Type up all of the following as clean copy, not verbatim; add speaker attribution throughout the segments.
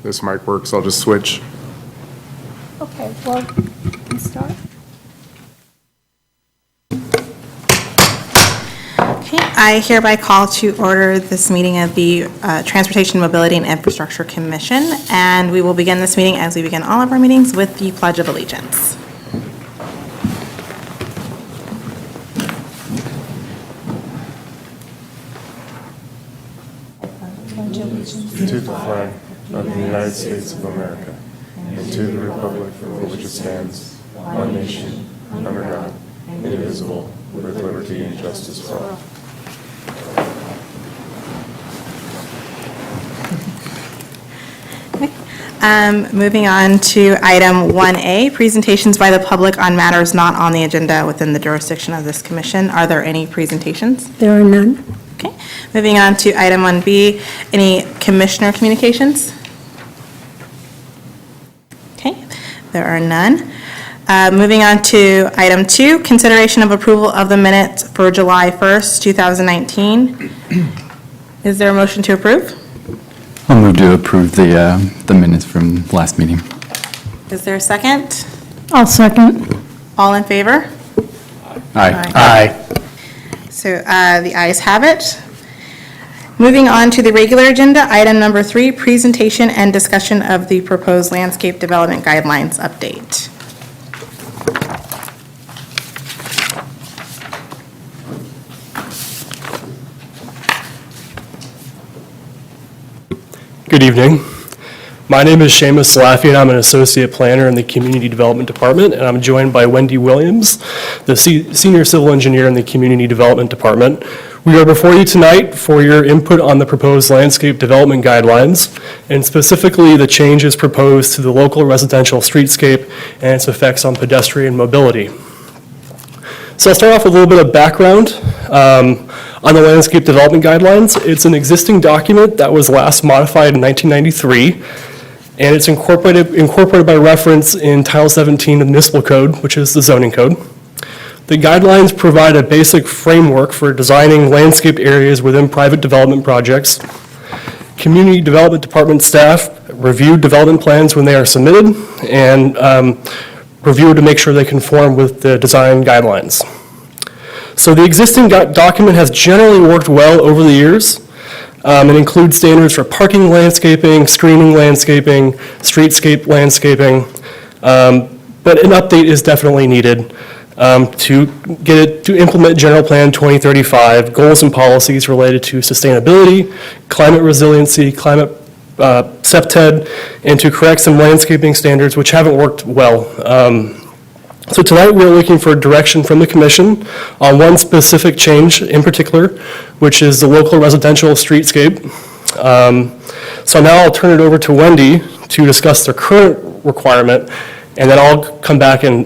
Speaker 1: this mic works, I'll just switch.
Speaker 2: Okay, well, let's start.
Speaker 3: Okay, I hereby call to order this meeting of the Transportation, Mobility, and Infrastructure Commission, and we will begin this meeting as we begin all of our meetings with the Pledge of Allegiance.
Speaker 1: To the flag of the United States of America, and to the republic for which it stands, one nation, under God, indivisible, with liberty and justice for all.
Speaker 3: Moving on to item 1A, presentations by the public on matters not on the agenda within the jurisdiction of this commission. Are there any presentations?
Speaker 2: There are none.
Speaker 3: Okay, moving on to item 1B, any commissioner communications? Okay, there are none. Moving on to item 2, consideration of approval of the minutes for July 1st, 2019. Is there a motion to approve?
Speaker 4: I'll move to approve the minutes from last meeting.
Speaker 3: Is there a second?
Speaker 2: I'll second.
Speaker 3: All in favor?
Speaker 4: Aye.
Speaker 3: Aye. So the ayes have it. Moving on to the regular agenda, item number 3, presentation and discussion of the proposed landscape development guidelines update.
Speaker 5: Good evening. My name is Seamus Salafi, and I'm an associate planner in the Community Development Department, and I'm joined by Wendy Williams, the senior civil engineer in the Community Development Department. We are before you tonight for your input on the proposed landscape development guidelines, and specifically the changes proposed to the local residential streetscape and its effects on pedestrian mobility. So I'll start off with a little bit of background on the landscape development guidelines. It's an existing document that was last modified in 1993, and it's incorporated by reference in Title 17 of the Municipal Code, which is the zoning code. The guidelines provide a basic framework for designing landscaped areas within private development projects. Community Development Department staff review development plans when they are submitted and review to make sure they conform with the design guidelines. So the existing document has generally worked well over the years. It includes standards for parking landscaping, screening landscaping, streetscape landscaping, but an update is definitely needed to implement General Plan 2035, goals and policies related to sustainability, climate resiliency, climate CEPTED, and to correct some landscaping standards which haven't worked well. So tonight we're looking for direction from the Commission on one specific change in particular, which is the local residential streetscape. So now I'll turn it over to Wendy to discuss the current requirement, and then I'll come back and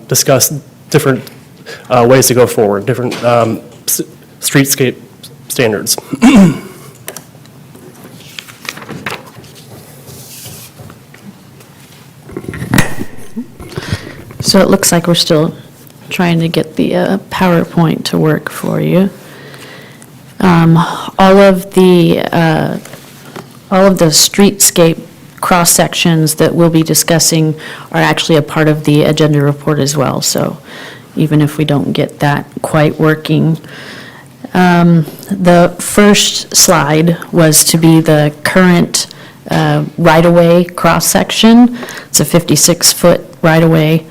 Speaker 5: discuss different ways to go forward, different streetscape standards.
Speaker 6: So it looks like we're still trying to get the PowerPoint to work for you. All of the streetscape cross sections that we'll be discussing are actually a part of the agenda report as well. So even if we don't get that quite working, the first slide was to be the current right-of-way cross section. It's a 56-foot right-of-way.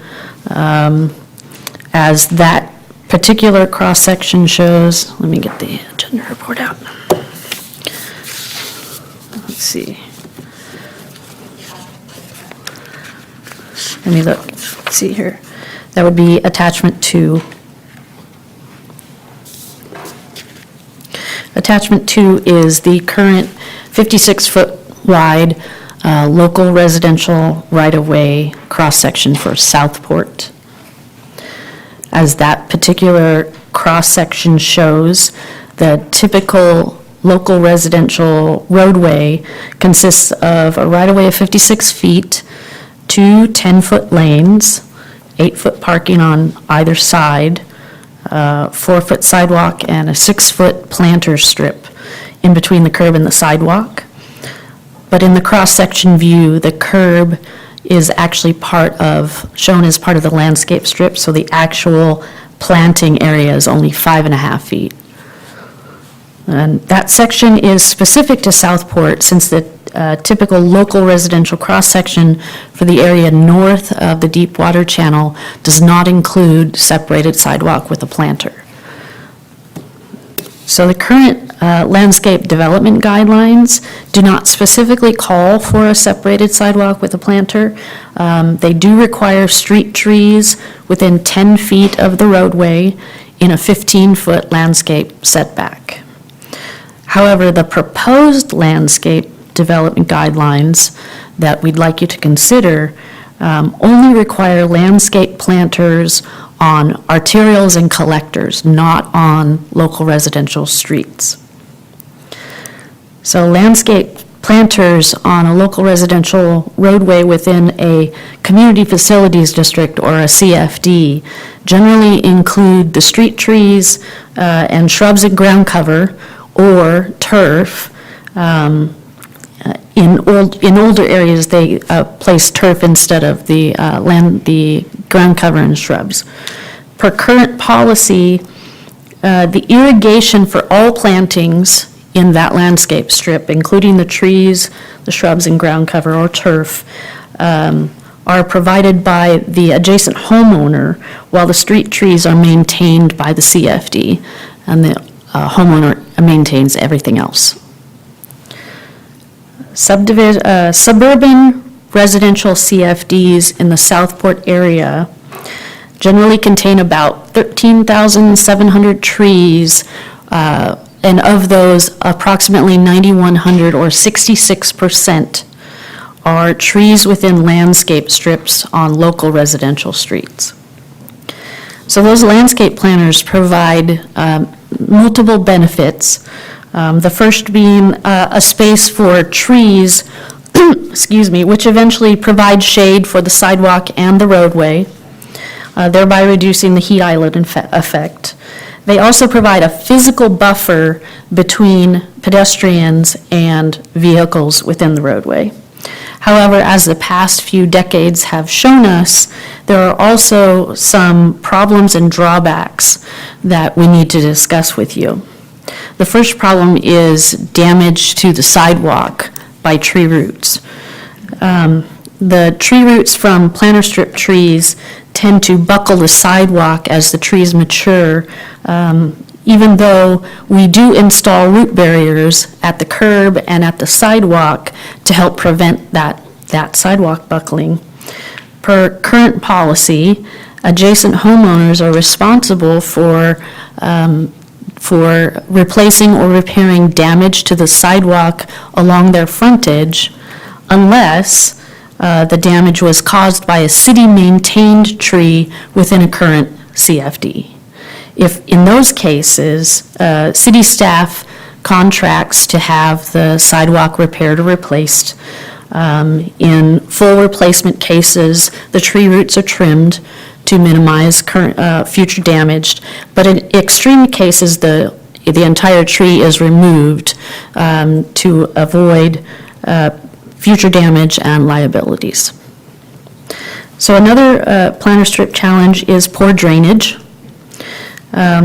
Speaker 6: As that particular cross-section shows, let me get the agenda report out. Let's see. Let me look, see here. That would be attachment 2. Attachment 2 is the current 56-foot wide local residential right-of-way cross-section for Southport. As that particular cross-section shows, the typical local residential roadway consists of a right-of-way of 56 feet, 2 10-foot lanes, 8-foot parking on either side, 4-foot sidewalk, and a 6-foot planter strip in between the curb and the sidewalk. But in the cross-section view, the curb is actually shown as part of the landscape strip, so the actual planting area is only 5.5 feet. And that section is specific to Southport, since the typical local residential cross-section for the area north of the deep water channel does not include separated sidewalk with a planter. So the current landscape development guidelines do not specifically call for a separated sidewalk with a planter. They do require street trees within 10 feet of the roadway in a 15-foot landscape setback. However, the proposed landscape development guidelines that we'd like you to consider only require landscape planters on arterials and collectors, not on local residential streets. So landscape planters on a local residential roadway within a community facilities district or a CFD generally include the street trees and shrubs and ground cover or turf. In older areas, they place turf instead of the ground cover and shrubs. Per current policy, the irrigation for all plantings in that landscape strip, including the trees, the shrubs and ground cover or turf, are provided by the adjacent homeowner, while the street trees are maintained by the CFD, and the homeowner maintains everything else. Suburban residential CFDs in the Southport area generally contain about 13,700 trees, and of those, approximately 9,100 or 66% are trees within landscape strips on local residential streets. So those landscape planners provide multiple benefits. The first being a space for trees, excuse me, which eventually provide shade for the sidewalk and the roadway, thereby reducing the heat island effect. They also provide a physical buffer between pedestrians and vehicles within the roadway. However, as the past few decades have shown us, there are also some problems and drawbacks that we need to discuss with you. The first problem is damage to the sidewalk by tree roots. The tree roots from planter strip trees tend to buckle the sidewalk as the trees mature, even though we do install root barriers at the curb and at the sidewalk to help prevent that sidewalk buckling. Per current policy, adjacent homeowners are responsible for replacing or repairing damage to the sidewalk along their frontage unless the damage was caused by a city-maintained tree within a current CFD. If in those cases, city staff contracts to have the sidewalk repaired or replaced. In full replacement cases, the tree roots are trimmed to minimize future damage, but in extreme cases, the entire tree is removed to avoid future damage and liabilities. So another planter strip challenge is poor drainage.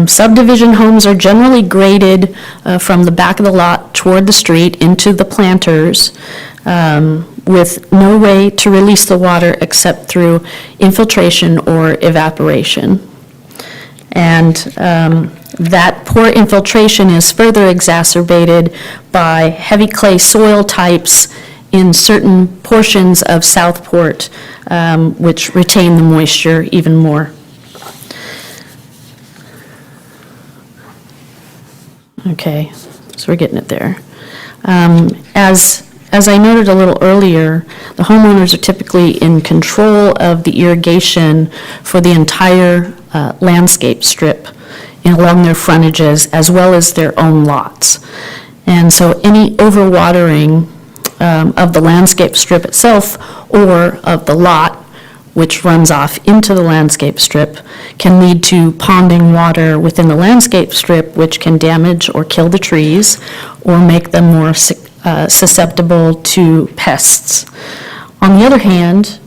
Speaker 6: Subdivision homes are generally graded from the back of the lot toward the street into the planters, with no way to release the water except through infiltration or evaporation. And that poor infiltration is further exacerbated by heavy clay soil types in certain portions of Southport, which retain the moisture even more. Okay, so we're getting it there. As I noted a little earlier, the homeowners are typically in control of the irrigation for the entire landscape strip along their frontages as well as their own lots. And so any overwatering of the landscape strip itself or of the lot which runs off into the landscape strip can lead to ponding water within the landscape strip, which can damage or kill the trees or make them more susceptible to pests. On the other hand,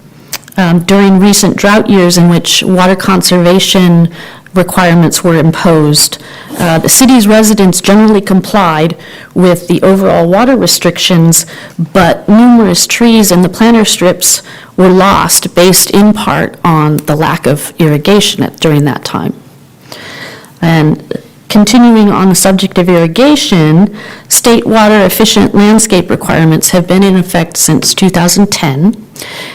Speaker 6: during recent drought years in which water conservation requirements were imposed, the city's residents generally complied with the overall water restrictions, but numerous trees in the planter strips were lost based in part on the lack of irrigation during that time. And continuing on the subject of irrigation, state water efficient landscape requirements have been in effect since 2010,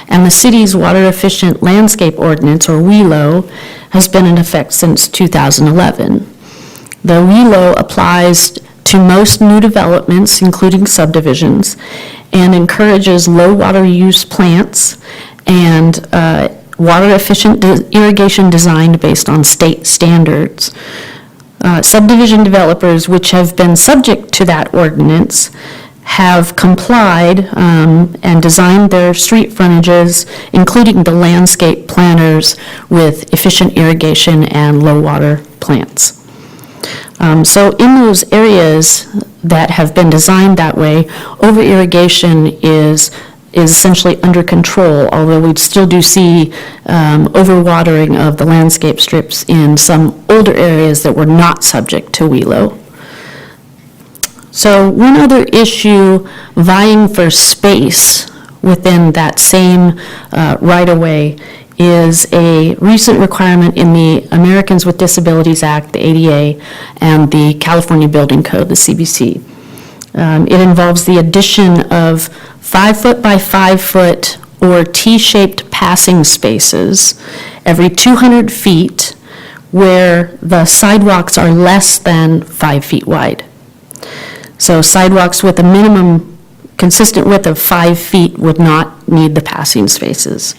Speaker 6: and the city's water efficient landscape ordinance, or WELO, has been in effect since 2011. The WELO applies to most new developments, including subdivisions, and encourages low water use plants and water efficient irrigation designed based on state standards. Subdivision developers which have been subject to that ordinance have complied and designed their street frontages, including the landscape planters, with efficient irrigation and low water plants. So in those areas that have been designed that way, over-irrigation is essentially under control, although we still do see overwatering of the landscape strips in some older areas that were not subject to WELO. So one other issue vying for space within that same right-of-way is a recent requirement in the Americans with Disabilities Act, the ADA, and the California Building Code, the CBC. It involves the addition of 5 foot by 5 foot or T-shaped passing spaces every 200 feet where the sidewalks are less than 5 feet wide. So sidewalks with a minimum consistent width of 5 feet would not need the passing spaces.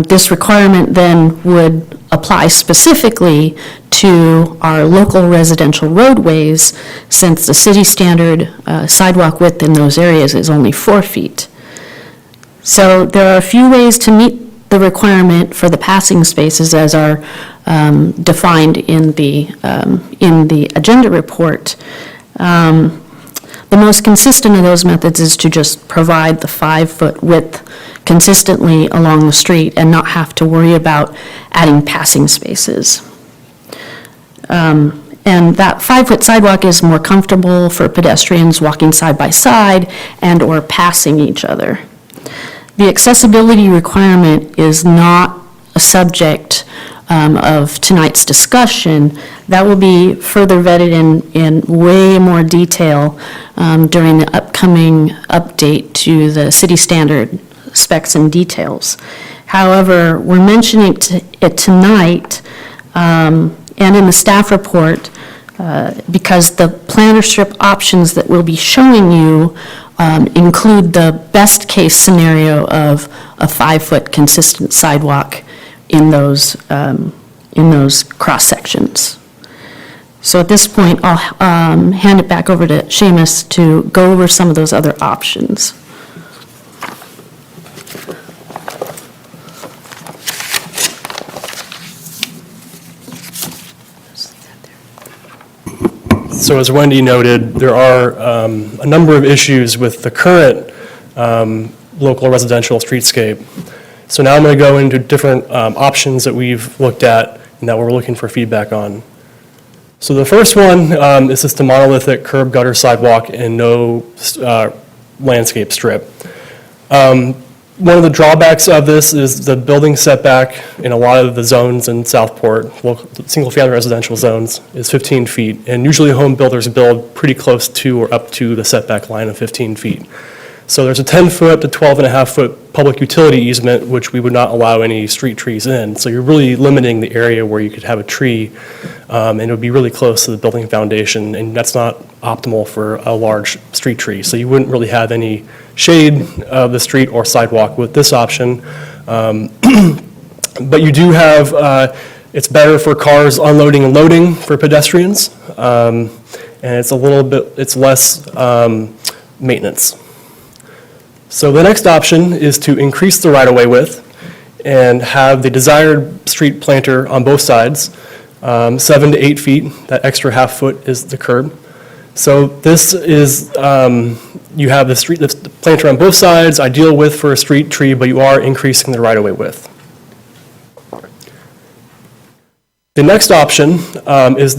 Speaker 6: This requirement then would apply specifically to our local residential roadways, since the city standard sidewalk width in those areas is only 4 feet. So there are a few ways to meet the requirement for the passing spaces as are defined in the agenda report. The most consistent of those methods is to just provide the 5 foot width consistently along the street and not have to worry about adding passing spaces. And that 5 foot sidewalk is more comfortable for pedestrians walking side by side and or passing each other. The accessibility requirement is not a subject of tonight's discussion. That will be further vetted in way more detail during the upcoming update to the city standard specs and details. However, we're mentioning it tonight and in the staff report because the planter strip options that we'll be showing you include the best case scenario of a 5 foot consistent sidewalk in those cross sections. So at this point, I'll hand it back over to Seamus to go over some of those other options.
Speaker 5: So as Wendy noted, there are a number of issues with the current local residential streetscape. So now I'm going to go into different options that we've looked at and that we're looking for feedback on. So the first one is just a monolithic curb gutter sidewalk and no landscape strip. One of the drawbacks of this is the building setback in a lot of the zones in Southport, single-family residential zones, is 15 feet. And usually home builders build pretty close to or up to the setback line of 15 feet. So there's a 10-foot to 12.5-foot public utility easement, which we would not allow any street trees in. So you're really limiting the area where you could have a tree, and it would be really close to the building foundation, and that's not optimal for a large street tree. So you wouldn't really have any shade of the street or sidewalk with this option. But you do have, it's better for cars unloading and loading for pedestrians, and it's less maintenance. So the next option is to increase the right-of-way width and have the desired street planter on both sides, 7 to 8 feet. That extra half foot is the curb. So this is, you have the planter on both sides, ideal width for a street tree, but you are increasing the right-of-way width. The next option is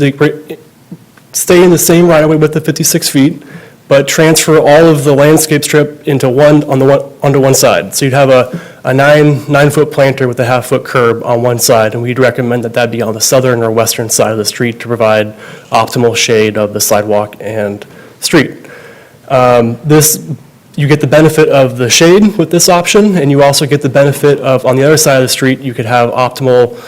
Speaker 5: stay in the same right-of-way width of 56 feet, but transfer all of the landscape strip into onto one side. So you'd have a 9-foot planter with a half-foot curb on one side, and we'd recommend that that be on the southern or western side of the street to provide optimal shade of the sidewalk and street. You get the benefit of the shade with this option, and you also get the benefit of, on the other side of the street, you could have optimal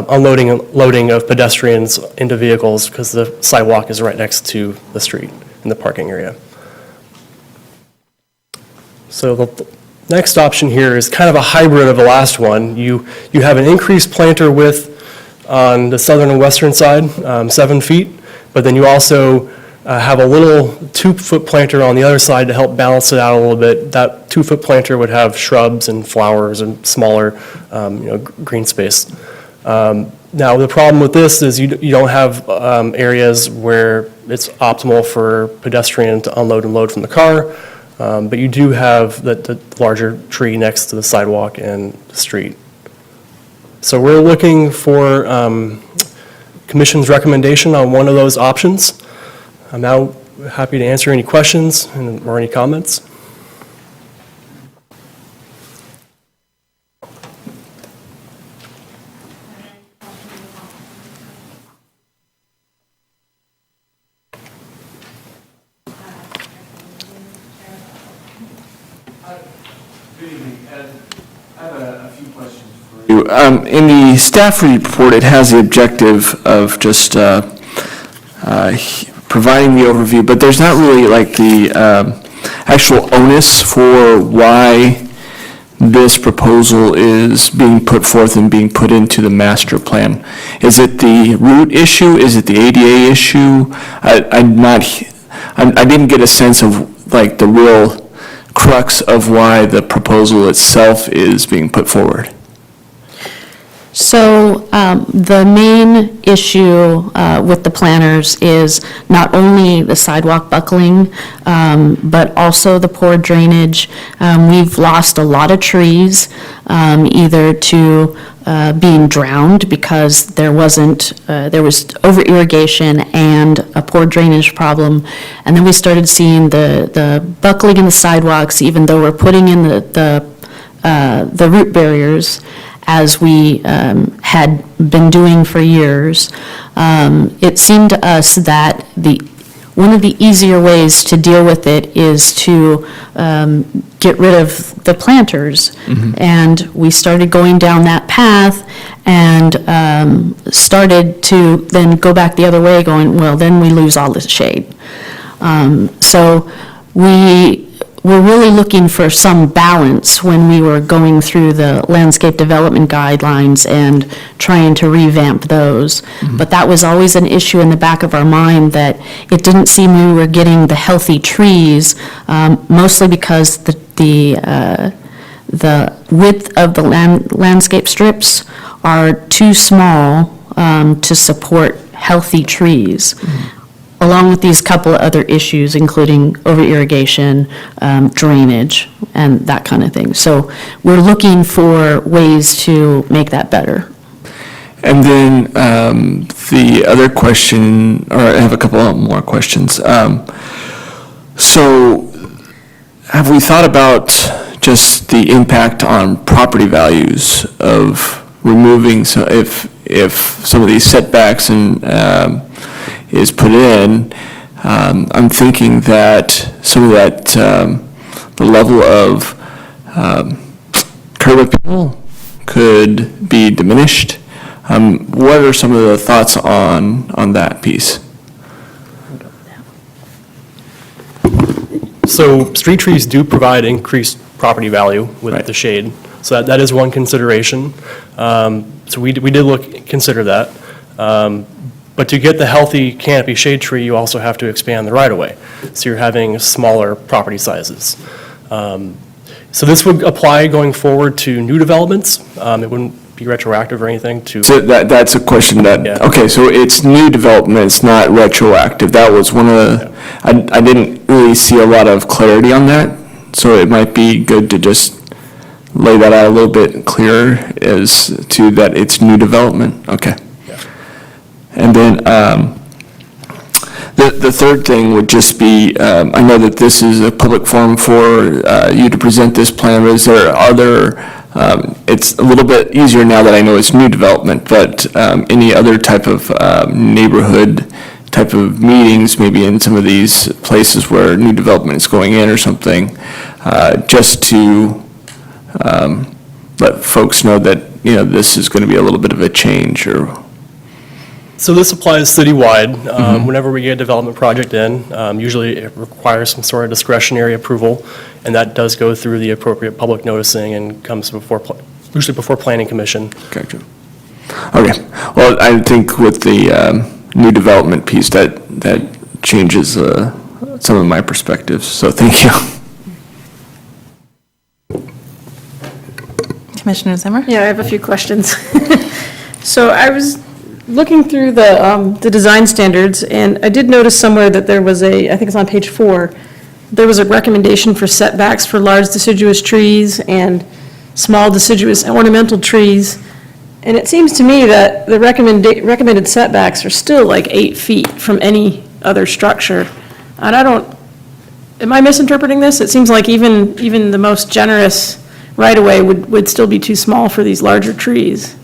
Speaker 5: unloading and loading of pedestrians into vehicles because the sidewalk is right next to the street in the parking area. So the next option here is kind of a hybrid of the last one. You have an increased planter width on the southern and western side, 7 feet, but then you also have a little 2-foot planter on the other side to help balance it out a little bit. That 2-foot planter would have shrubs and flowers and smaller, green space. Now, the problem with this is you don't have areas where it's optimal for pedestrian to unload and load from the car, but you do have the larger tree next to the sidewalk and the street. So we're looking for Commission's recommendation on one of those options. I'm now happy to answer any questions or any comments.
Speaker 7: Good evening, Ed. I have a few questions for you. In the staff report, it has the objective of just providing the overview, but there's not really like the actual onus for why this proposal is being put forth and being put into the master plan. Is it the root issue? Is it the ADA issue? I didn't get a sense of like the real crux of why the proposal itself is being put forward.
Speaker 6: So the main issue with the planners is not only the sidewalk buckling, but also the poor drainage. We've lost a lot of trees, either to being drowned because there was over irrigation and a poor drainage problem. And then we started seeing the buckling in the sidewalks, even though we're putting in the root barriers, as we had been doing for years. It seemed to us that one of the easier ways to deal with it is to get rid of the planters. Mm-hmm. And we started going down that path and started to then go back the other way, going, well, then we lose all the shade. So we were really looking for some balance when we were going through the landscape development guidelines and trying to revamp those. Mm-hmm. But that was always an issue in the back of our mind, that it didn't seem we were getting the healthy trees, mostly because the width of the landscape strips are too small to support healthy trees. Mm-hmm. Along with these couple of other issues, including over-irrigation, drainage, and that kind of thing. So we're looking for ways to make that better.
Speaker 7: And then the other question, or I have a couple more questions. So have we thought about just the impact on property values of removing, so if some of these setbacks and is put in, I'm thinking that some of that, the level of curb appeal could be diminished. What are some of the thoughts on that piece?
Speaker 5: So street trees do provide increased property value with the shade. So that is one consideration. So we did consider that. But to get the healthy canopy shade tree, you also have to expand the right-of-way. So you're having smaller property sizes. So this would apply going forward to new developments. It wouldn't be retroactive or anything to.
Speaker 7: So that's a question that,
Speaker 5: Yeah.
Speaker 7: okay, so it's new development, it's not retroactive. That was one of the, I didn't really see a lot of clarity on that, so it might be good to just lay that out a little bit clearer as to that it's new development. Okay.
Speaker 5: Yeah.
Speaker 7: And then the third thing would just be, I know that this is a public forum for you to present this plan, but is there other, it's a little bit easier now that I know it's new development, but any other type of neighborhood type of meetings, maybe in some of these places where new development is going in or something, just to let folks know that, you know, this is going to be a little bit of a change or.
Speaker 5: So this applies citywide. Whenever we get a development project in, usually it requires some sort of discretionary approval, and that does go through the appropriate public noticing and comes before, usually before Planning Commission.
Speaker 7: Gotcha. Okay, well, I think with the new development piece, that changes some of my perspectives, so thank you.
Speaker 3: Commissioner Zimmer?
Speaker 8: Yeah, I have a few questions. So I was looking through the design standards, and I did notice somewhere that there was I think it's on page 4, there was a recommendation for setbacks for large deciduous trees and small deciduous ornamental trees. And it seems to me that the recommended setbacks are still like 8 feet from any other structure. And am I misinterpreting this? It seems like even the most generous right-of-way would still be too small for these larger trees.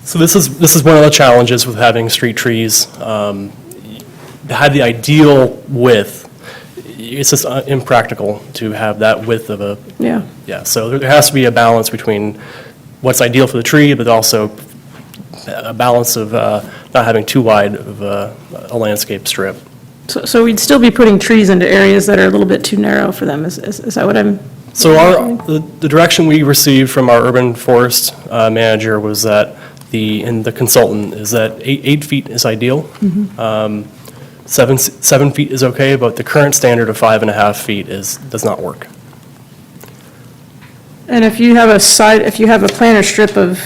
Speaker 5: So this is one of the challenges with having street trees. To have the ideal width, it's just impractical to have that width of a,
Speaker 8: Yeah.
Speaker 5: yeah, so there has to be a balance between what's ideal for the tree, but also a balance of not having too wide of a landscape strip.
Speaker 8: So we'd still be putting trees into areas that are a little bit too narrow for them, is that what I'm?
Speaker 5: So the direction we received from our urban forest manager was that the consultant is that 8 feet is ideal. 7 feet is okay, but the current standard of 5.5 feet does not work.
Speaker 8: And if you have a planter strip of,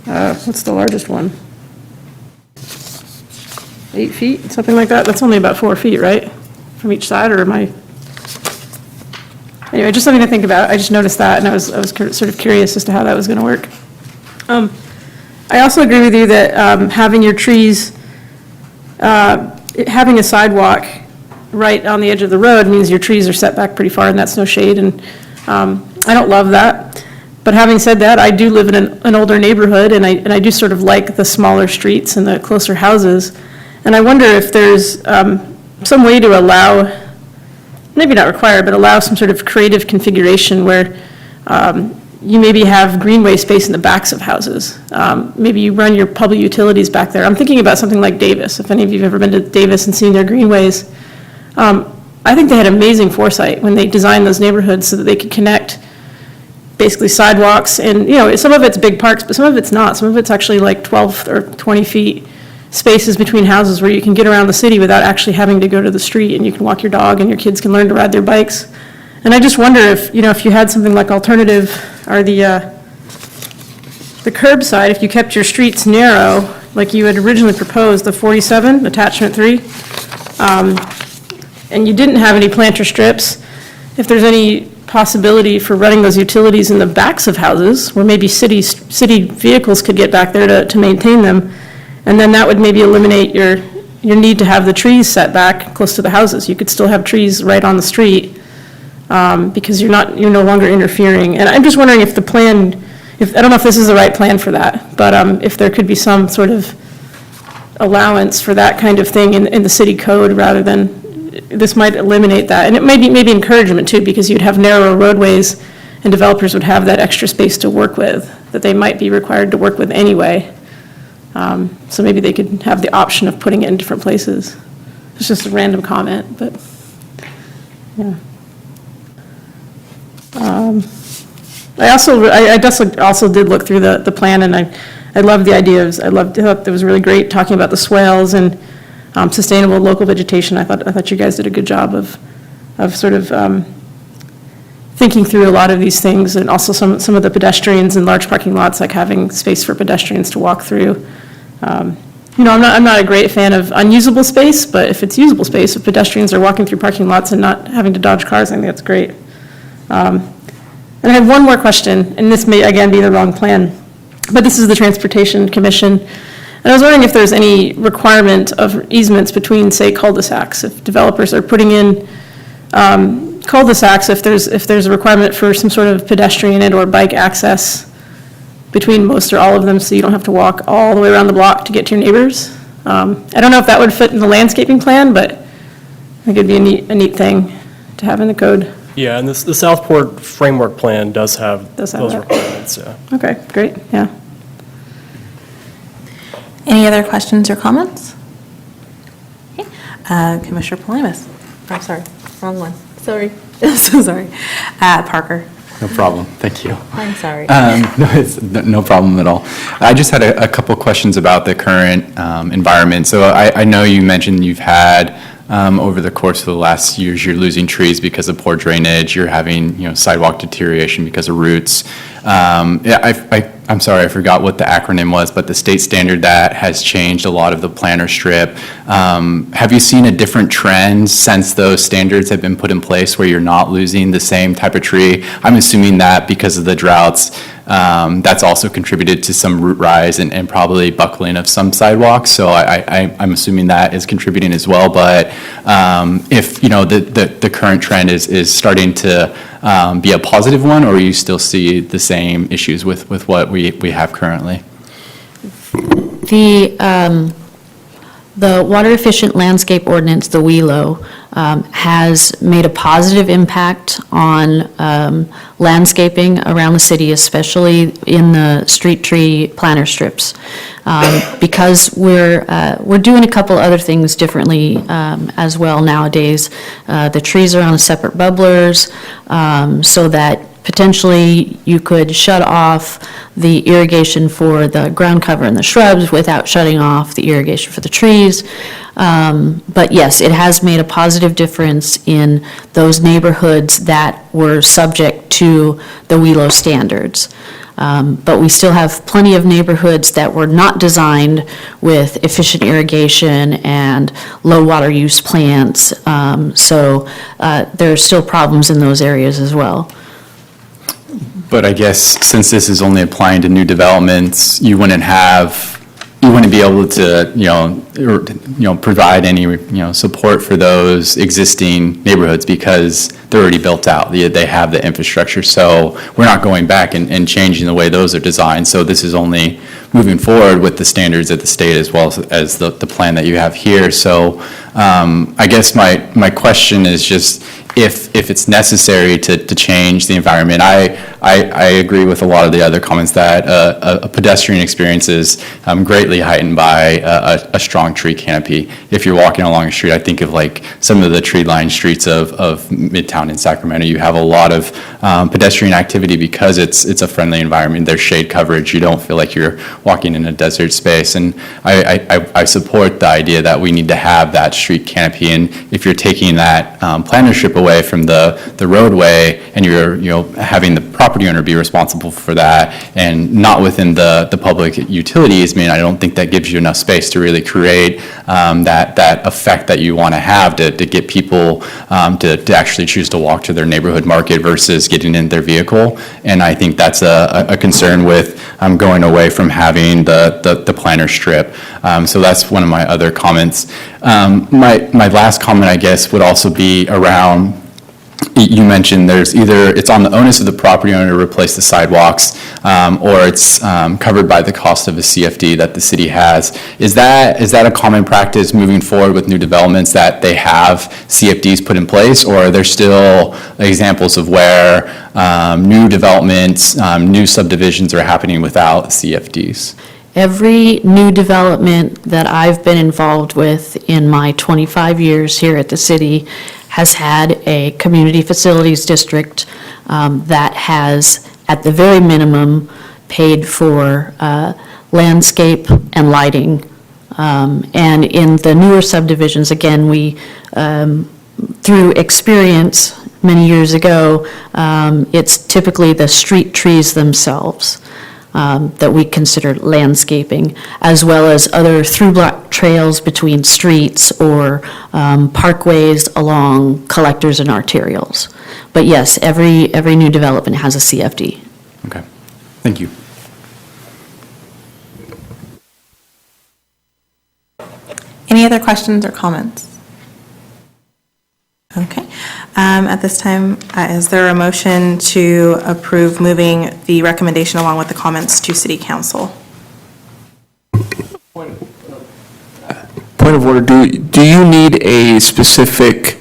Speaker 8: what's the largest one? 8 feet, something like that? That's only about 4 feet, right? From each side, or am I? Anyway, just something to think about. I just noticed that, and I was sort of curious as to how that was going to work. I also agree with you that having your trees, having a sidewalk right on the edge of the road means your trees are set back pretty far, and that's no shade, and I don't love that. But having said that, I do live in an older neighborhood, and I do sort of like the smaller streets and the closer houses. And I wonder if there's some way to allow, maybe not require, but allow some sort of creative configuration where you maybe have greenway space in the backs of houses. Maybe you run your public utilities back there. I'm thinking about something like Davis. If any of you have ever been to Davis and seen their greenways, I think they had amazing foresight when they designed those neighborhoods so that they could connect basically sidewalks. And, you know, some of it's big parks, but some of it's not. Some of it's actually like 12 or 20 feet spaces between houses where you can get around the city without actually having to go to the street, and you can walk your dog and your kids can learn to ride their bikes. And I just wonder if, you know, if you had something like alternative, or the curbside, if you kept your streets narrow, like you had originally proposed, the 47, attachment 3, and you didn't have any planter strips, if there's any possibility for running those utilities in the backs of houses, where maybe city vehicles could get back there to maintain them, and then that would maybe eliminate your need to have the trees set back close to the houses. You could still have trees right on the street, because you're no longer interfering. And I'm just wondering if the plan, I don't know if this is the right plan for that, but if there could be some sort of allowance for that kind of thing in the city code, rather than, this might eliminate that. And it may be maybe encouragement too, because you'd have narrower roadways and developers would have that extra space to work with that they might be required to work with anyway. So maybe they could have the option of putting it in different places. It's just a random comment, but, yeah. I also did look through the plan, and I loved the idea of, I thought it was really great talking about the swales and sustainable local vegetation. I thought you guys did a good job of sort of thinking through a lot of these things, and also some of the pedestrians in large parking lots, like having space for pedestrians to walk through. I'm not a great fan of unusable space, but if it's usable space, if pedestrians are walking through parking lots and not having to dodge cars, I think that's great. And I have one more question, and this may, again, be the wrong plan, but this is the Transportation Commission. And I was wondering if there's any requirement of easements between, say, cul-de-sacs, if developers are putting in cul-de-sacs, if there's a requirement for some sort of pedestrian and or bike access between most or all of them, so you don't have to walk all the way around the block to get to your neighbors. I don't know if that would fit in the landscaping plan, but I think it'd be a neat thing to have in the code.
Speaker 5: Yeah, and the Southport Framework Plan does have
Speaker 8: Does have
Speaker 5: those
Speaker 8: that.
Speaker 5: requirements, yeah.
Speaker 8: Okay, great, yeah.
Speaker 3: Any other questions or comments? Okay. Commissioner Palamas. I'm sorry, wrong one. Sorry. So sorry. Parker.
Speaker 4: No problem, thank you.
Speaker 3: I'm sorry.
Speaker 4: No, it's no problem at all. I just had a couple questions about the current environment. So I know you mentioned you've had, over the course of the last years, you're losing trees because of poor drainage, you're having, sidewalk deterioration because of roots. I'm sorry, I forgot what the acronym was, but the state standard that has changed a lot of the planter strip. Have you seen a different trend since those standards have been put in place where you're not losing the same type of tree? I'm assuming that because of the droughts, that's also contributed to some root rise and probably buckling of some sidewalks. So I'm assuming that is contributing as well. But if the current trend is starting to be a positive one, or you still see the same issues with what we have currently?
Speaker 6: The Water Efficient Landscape Ordinance, the WELO, has made a positive impact on landscaping around the city, especially in the street tree planter strips. Because we're doing a couple other things differently as well nowadays. The trees are on separate bubblers, so that potentially you could shut off the irrigation for the ground cover and the shrubs without shutting off the irrigation for the trees. But yes, it has made a positive difference in those neighborhoods that were subject to the WELO standards. But we still have plenty of neighborhoods that were not designed with efficient irrigation and low water use plants. So there are still problems in those areas as well.
Speaker 4: But I guess since this is only applying to new developments, you wouldn't be able to, provide any, support for those existing neighborhoods because they're already built out. They have the infrastructure. So we're not going back and changing the way those are designed. So this is only moving forward with the standards of the state as well as the plan that you have here. So I guess my question is just, if it's necessary to change the environment. I agree with a lot of the other comments that a pedestrian experience is greatly heightened by a strong tree canopy. If you're walking along a street, I think of like some of the tree-lined streets of Midtown in Sacramento. You have a lot of pedestrian activity because it's a friendly environment. There's shade coverage. You don't feel like you're walking in a desert space. And I support the idea that we need to have that street canopy. And if you're taking that planter strip away from the roadway and you're having the property owner be responsible for that and not within the public utilities, I don't think that gives you enough space to really create that effect that you want to have to get people to actually choose to walk to their neighborhood market versus getting in their vehicle. And I think that's a concern with going away from having the planter strip. So that's one of my other comments. My last comment, I guess, would also be around, you mentioned there's either it's on the onus of the property owner to replace the sidewalks, or it's covered by the cost of a CFD that the city has. Is that a common practice moving forward with new developments that they have CFDs put in place, or are there still examples of where new developments, new subdivisions are happening without CFDs?
Speaker 6: Every new development that I've been involved with in my 25 years here at the city has had a community facilities district that has, at the very minimum, paid for landscape and lighting. And in the newer subdivisions, again, through experience many years ago, it's typically the street trees themselves that we consider landscaping, as well as other through-block trails between streets or parkways along collectors and arterials. But yes, every new development has a CFD.
Speaker 4: Okay, thank you.
Speaker 3: Any other questions or comments? Okay. At this time, is there a motion to approve moving the recommendation along with the comments to City Council?
Speaker 7: Point of order, do you need a specific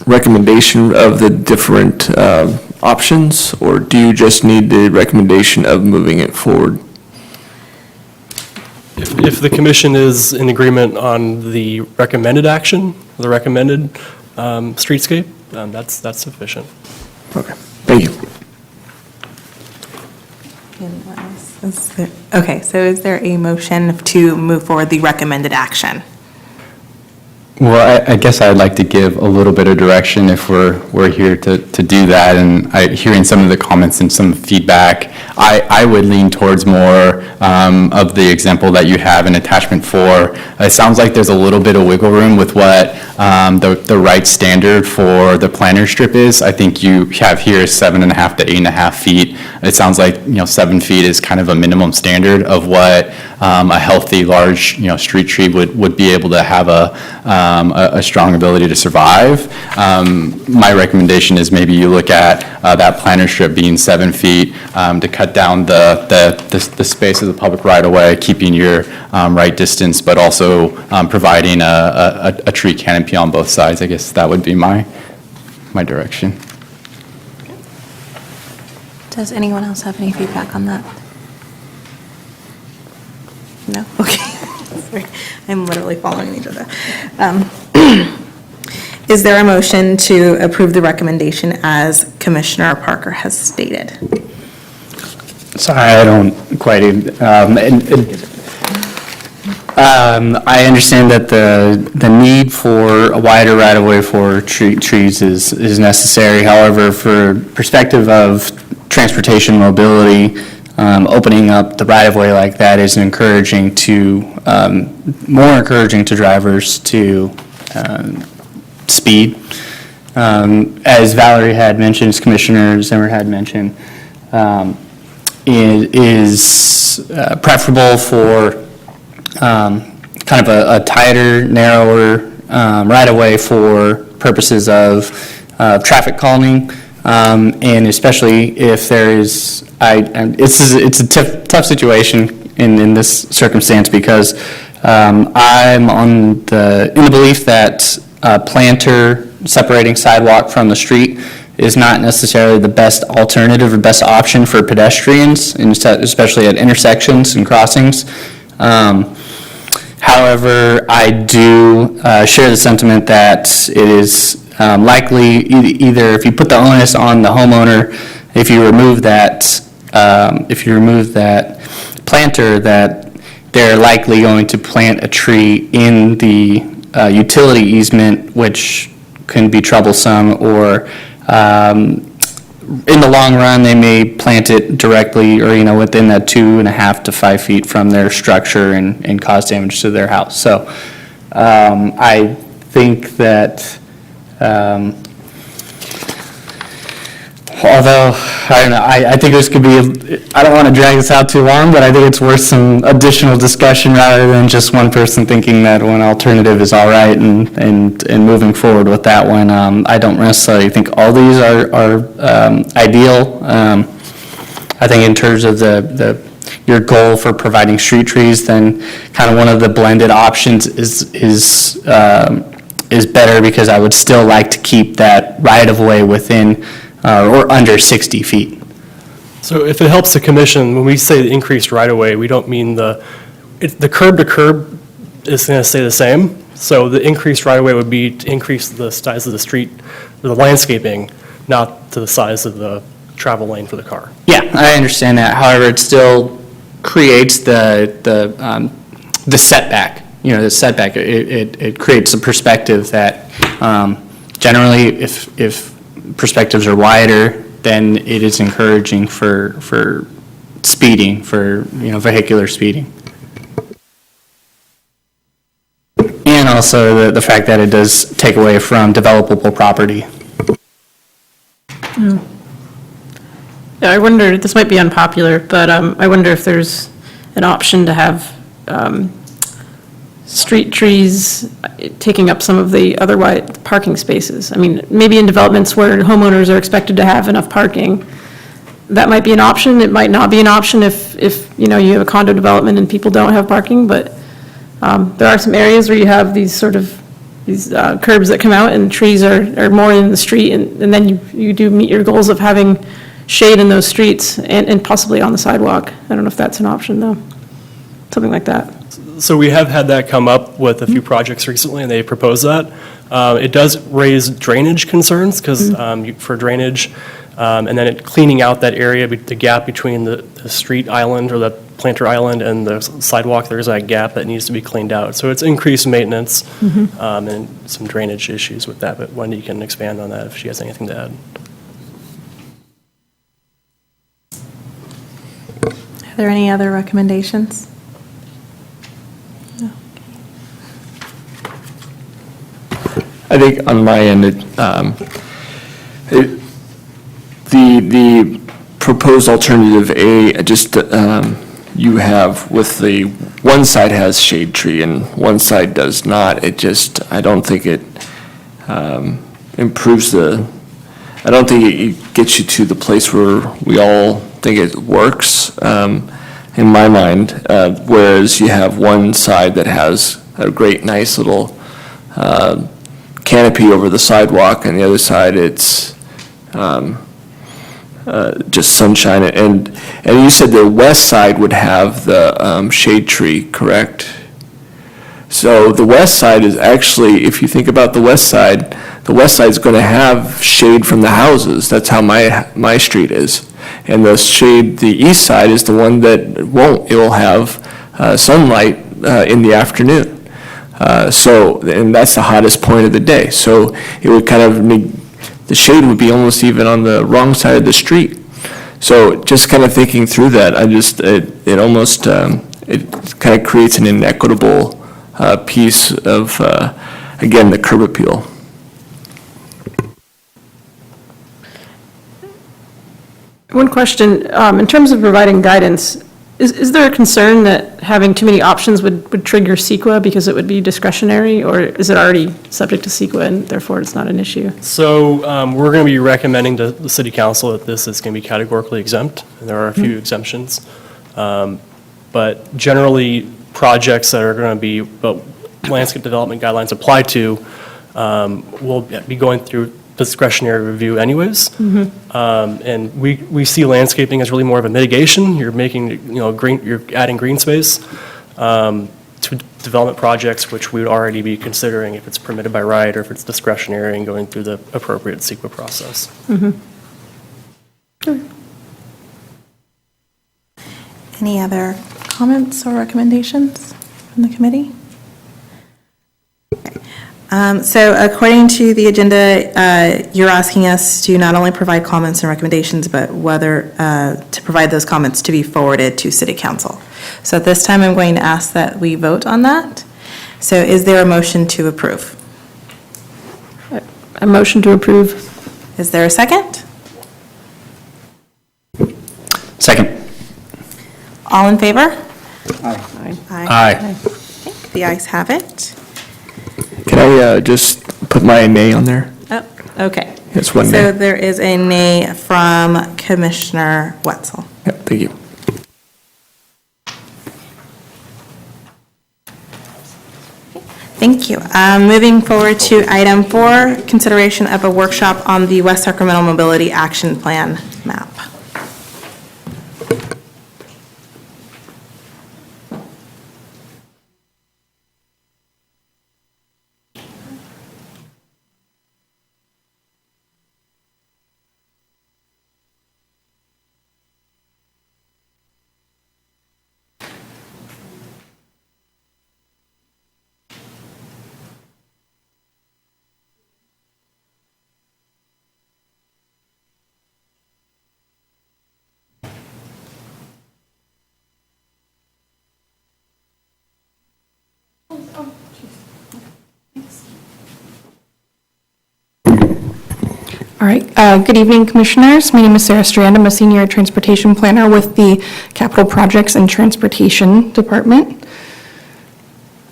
Speaker 7: recommendation of the different options, or do you just need the recommendation of moving it forward?
Speaker 5: If the commission is in agreement on the recommended action, the recommended streetscape, that's sufficient.
Speaker 7: Okay, thank you.
Speaker 3: Okay, so is there a motion to move forward the recommended action?
Speaker 4: Well, I guess I'd like to give a little bit of direction if we're here to do that. And hearing some of the comments and some feedback, I would lean towards more of the example that you have in attachment 4. It sounds like there's a little bit of wiggle room with what the right standard for the planter strip is. I think you have here 7.5 to 8.5 feet. It sounds like 7 feet is kind of a minimum standard of what a healthy, large street tree would be able to have a strong ability to survive. My recommendation is maybe you look at that planter strip being 7 feet to cut down the space of the public right-of-way, keeping your right distance, but also providing a tree canopy on both sides. I guess that would be my direction.
Speaker 3: Does anyone else have any feedback on that? No? Okay. Sorry. I'm literally following each other. Is there a motion to approve the recommendation as Commissioner Parker has stated?
Speaker 9: Sorry, I don't quite even, I understand that the need for a wider right-of-way for trees is necessary. However, for perspective of transportation mobility, opening up the right-of-way like that is encouraging to, more encouraging to drivers to speed. As Valerie had mentioned, as Commissioner Zimmer had mentioned, it is preferable for kind of a tighter, narrower right-of-way for purposes of traffic calming, and especially if there is, it's a tough situation in this circumstance because I'm in the belief that planter separating sidewalk from the street is not necessarily the best alternative or best option for pedestrians, and especially at intersections and crossings. However, I do share the sentiment that it is likely either if you put the onus on the homeowner, if you remove that planter, that they're likely going to plant a tree in the utility easement, which can be troublesome, or in the long run, they may plant it directly or, within that 2.5 to 5 feet from their structure and cause damage to their house. So I think that, although, I don't know, I think this could be, I don't want to drag this out too long, but I think it's worth some additional discussion rather than just one person thinking that one alternative is all right and moving forward with that one. I don't necessarily think all these are ideal. I think in terms of your goal for providing street trees, then kind of one of the blended options is better, because I would still like to keep that right-of-way within or under 60 feet.
Speaker 5: So if it helps the commission, when we say the increased right-of-way, we don't mean the curb to curb is going to stay the same. So the increased right-of-way would be to increase the size of the street, or the landscaping, not to the size of the travel lane for the car.
Speaker 9: Yeah, I understand that. However, it still creates the setback the setback, it creates a perspective that generally if perspectives are wider, then it is encouraging for speeding, for, vehicular speeding. And also the fact that it does take away from developable property.
Speaker 8: Yeah, I wonder, this might be unpopular, but I wonder if there's an option to have street trees taking up some of the otherwise parking spaces. I mean, maybe in developments where homeowners are expected to have enough parking, that might be an option. It might not be an option if you have a condo development and people don't have parking, but there are some areas where you have these curbs that come out and trees are more in the street, and then you do meet your goals of having shade in those streets and possibly on the sidewalk. I don't know if that's an option, though. Something like that.
Speaker 5: So we have had that come up with a few projects recently, and they propose that. It does raise drainage concerns, because for drainage, and then cleaning out that area, the gap between the street island or the planter island and the sidewalk, there's that gap that needs to be cleaned out. So it's increased maintenance and some drainage issues with that, but Wendy can expand on that if she has anything to add.
Speaker 3: Are there any other recommendations? No.
Speaker 7: I think on my end, the proposed alternative A, just you have with the one side has shade tree and one side does not. I don't think it improves I don't think it gets you to the place where we all think it works, in my mind, whereas you have one side that has a great, nice little canopy over the sidewalk, and the other side it's just sunshine. And you said the west side would have the shade tree, correct? So the west side is actually, if you think about the west side is going to have shade from the houses. That's how my street is. And the east side is the one that won't. It will have sunlight in the afternoon. And that's the hottest point of the day. So it would kind of the shade would be almost even on the wrong side of the street. So just kind of thinking through that, it almost it kind of creates an inequitable piece of, again, the curb appeal.
Speaker 8: One question, in terms of providing guidance, is there a concern that having too many options would trigger CEQA because it would be discretionary, or is it already subject to CEQA and therefore it's not an issue?
Speaker 5: So we're going to be recommending to the city council that this is going to be categorically exempt, and there are a few exemptions. But generally, projects that are going to be landscape development guidelines apply to will be going through discretionary review anyways. And we see landscaping as really more of a mitigation. You're making, you're adding green space to development projects, which we would already be considering if it's permitted by right or if it's discretionary and going through the appropriate CEQA process.
Speaker 3: Any other comments or recommendations from the committee? So according to the agenda, you're asking us to not only provide comments and recommendations, but whether to provide those comments to be forwarded to City Council. So at this time, I'm going to ask that we vote on that. So is there a motion to approve?
Speaker 8: A motion to approve.
Speaker 3: Is there a second?
Speaker 9: Second.
Speaker 3: All in favor?
Speaker 8: Aye.
Speaker 9: Aye.
Speaker 3: Okay, the ayes have it.
Speaker 7: Can I just put my nay on there?
Speaker 3: Oh, okay.
Speaker 7: Yes, one
Speaker 3: So
Speaker 7: nay.
Speaker 3: there is a nay from Commissioner Wetzel.
Speaker 7: Yep, thank you.
Speaker 3: Thank you. Moving forward to item 4, consideration of a workshop on the West Sacramento Mobility Action Plan map. All right, good evening, Commissioners. My name is Sarah Strand. I'm a Senior Transportation Planner with the Capital Projects and Transportation Department.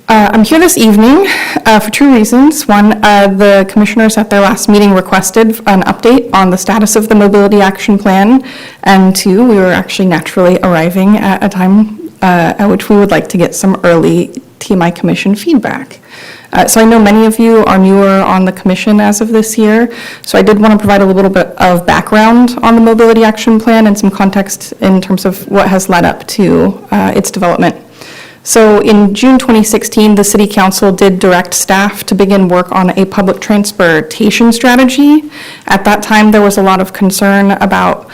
Speaker 3: I'm here this evening for two reasons. One, the Commissioners at their last meeting requested an update on the status of the Mobility Action Plan, and two, we were actually naturally arriving at a time at which we would like to get some early TMI Commission feedback. So I know many of you are newer on the commission as of this year, so I did want to provide a little bit of background on the Mobility Action Plan and some context in terms of what has led up to its development. So in June 2016, the City Council did direct staff to begin work on a public transportation strategy. At that time, there was a lot of concern about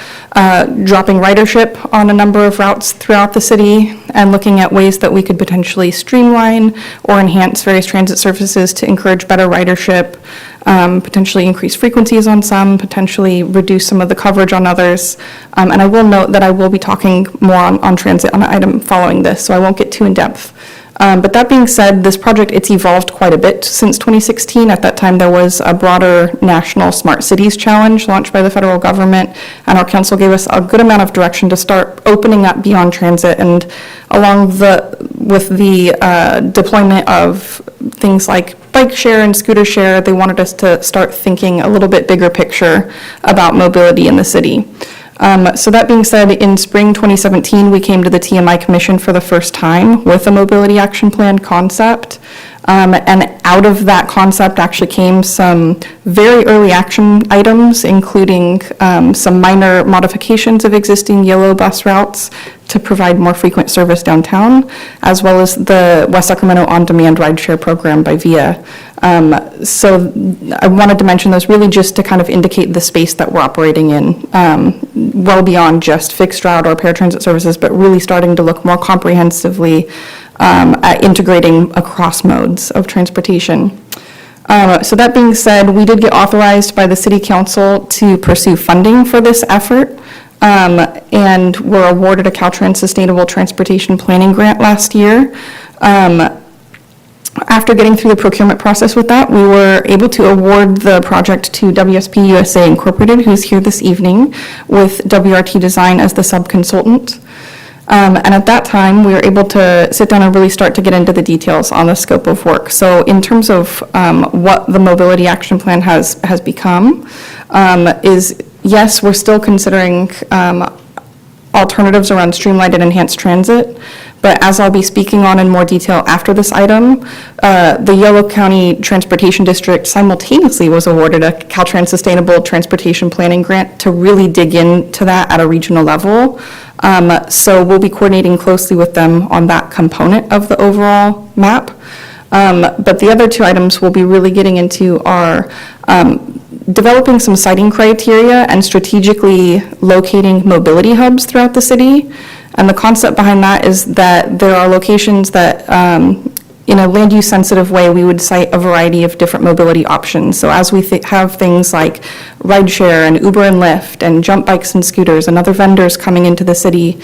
Speaker 3: dropping ridership on a number of routes throughout the city and looking at ways that we could potentially streamline or enhance various transit services to encourage better ridership, potentially increase frequencies on some, potentially reduce some of the coverage on others. And I will note that I will be talking more on transit on an item following this, so I won't get too in depth. But that being said, this project, it's evolved quite a bit since 2016. At that time, there was a broader national Smart Cities Challenge launched by the federal government, and our council gave us a good amount of direction to start opening up beyond transit, and with the deployment of things like bike share and scooter share, they wanted us to start thinking a little bit bigger picture about mobility in the city. So that being said, in spring 2017, we came to the TMI Commission for the first time with a Mobility Action Plan concept. And out of that concept actually came some very early action items, including some minor modifications of existing yellow bus routes to provide more frequent service downtown, as well as the West Sacramento On-Demand Rideshare Program by VIA. So I wanted to mention those really just to kind of indicate the space that we're operating in, well beyond just fixed route or paratransit services, but really starting to look more comprehensively at integrating across modes of transportation. So that being said, we did get authorized by the City Council to pursue funding for this effort, and were awarded a Caltrans Sustainable Transportation Planning Grant last year. After getting through the procurement process with that, we were able to award the project to WSP USA Incorporated, who's here this evening, with WRT Design as the sub-consultant. And at that time, we were able to sit down and really start to get into the details on the scope of work. So in terms of what the Mobility Action Plan has become, is yes, we're still considering alternatives around streamlined and enhanced transit. But as I'll be speaking on in more detail after this item, the Yolo County Transportation District simultaneously was awarded a Caltrans Sustainable Transportation Planning Grant to really dig into that at a regional level. So we'll be coordinating closely with them on that component of the overall map. But the other two items we'll be really getting into are developing some siting criteria and strategically locating mobility hubs throughout the city. And the concept behind that is that there are locations that, in a land use sensitive way, we would cite a variety of different mobility options. So as we have things like rideshare and Uber and Lyft and jump bikes and scooters and other vendors coming into the city,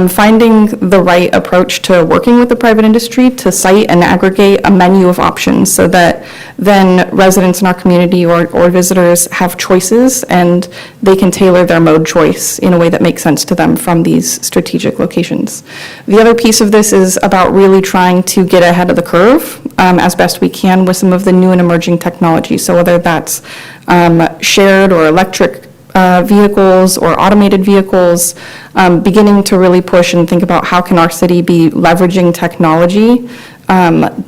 Speaker 3: finding the right approach to working with the private industry to cite and aggregate a menu of options so that then residents in our community or visitors have choices and they can tailor their mode choice in a way that makes sense to them from these strategic locations. The other piece of this is about really trying to get ahead of the curve as best we can with some of the new and emerging technology. So whether that's shared or electric vehicles or automated vehicles, beginning to really push and think about how can our city be leveraging technology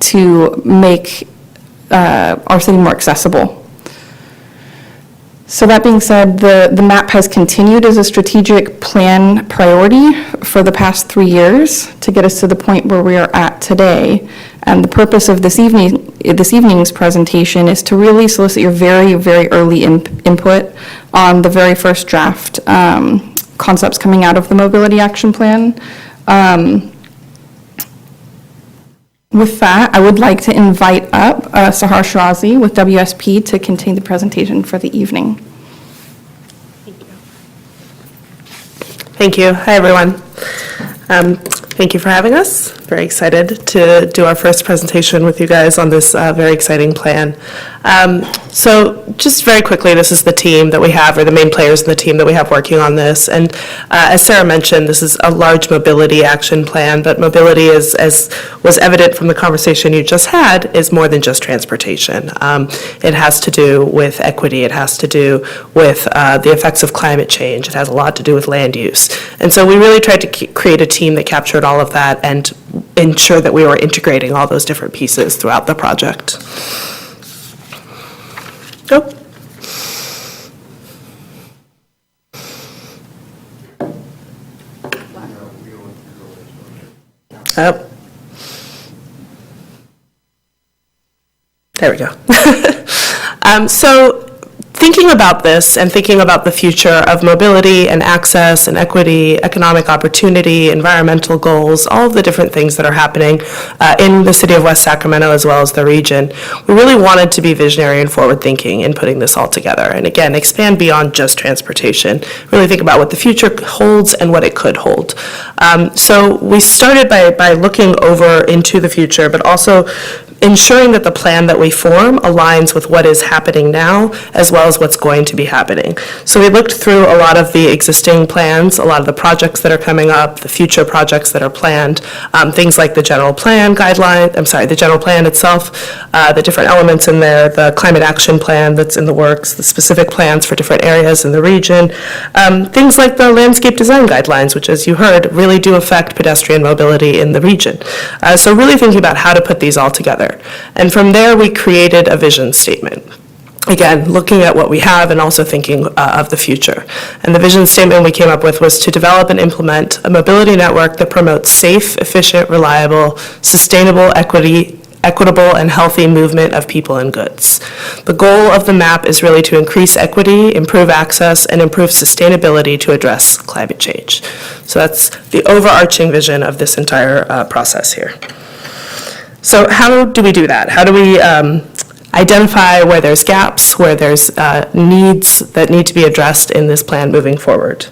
Speaker 3: to make our city more accessible. So that being said, the map has continued as a strategic plan priority for the past 3 years to get us to the point where we are at today. And the purpose of this evening's presentation is to really solicit your very, very early input on the very first draft concepts coming out of the Mobility Action Plan. With that, I would like to invite up Sahar Shirazi with WSP to continue the presentation for the evening.
Speaker 10: Thank you. Hi, everyone. Thank you for having us. Very excited to do our first presentation with you guys on this very exciting plan. So just very quickly, this is the team that we have, or the main players in the team that we have working on this. And as Sarah mentioned, this is a large mobility action plan, but mobility is, as was evident from the conversation you just had, is more than just transportation. It has to do with equity. It has to do with the effects of climate change. It has a lot to do with land use. And so we really tried to create a team that captured all of that and ensure that we were integrating all those different pieces throughout the project. Go. Oh. There we go. So thinking about this and thinking about the future of mobility and access and equity, economic opportunity, environmental goals, all of the different things that are happening in the city of West Sacramento as well as the region, we really wanted to be visionary and forward-thinking in putting this all together. And again, expand beyond just transportation, really think about what the future holds and what it could hold. So we started by looking over into the future, but also ensuring that the plan that we form aligns with what is happening now as well as what's going to be happening. So we looked through a lot of the existing plans, a lot of the projects that are coming up, the future projects that are planned, things like the general plan guideline, the general plan itself, the different elements in there, the climate action plan that's in the works, the specific plans for different areas in the region, things like the landscape design guidelines, which, as you heard, really do affect pedestrian mobility in the region. So really thinking about how to put these all together. And from there, we created a vision statement. Again, looking at what we have and also thinking of the future. And the vision statement we came up with was to develop and implement a mobility network that promotes safe, efficient, reliable, sustainable, equitable, and healthy movement of people and goods. The goal of the map is really to increase equity, improve access, and improve sustainability to address climate change. So that's the overarching vision of this entire process here. So how do we do that? How do we identify where there's gaps, where there's needs that need to be addressed in this plan moving forward?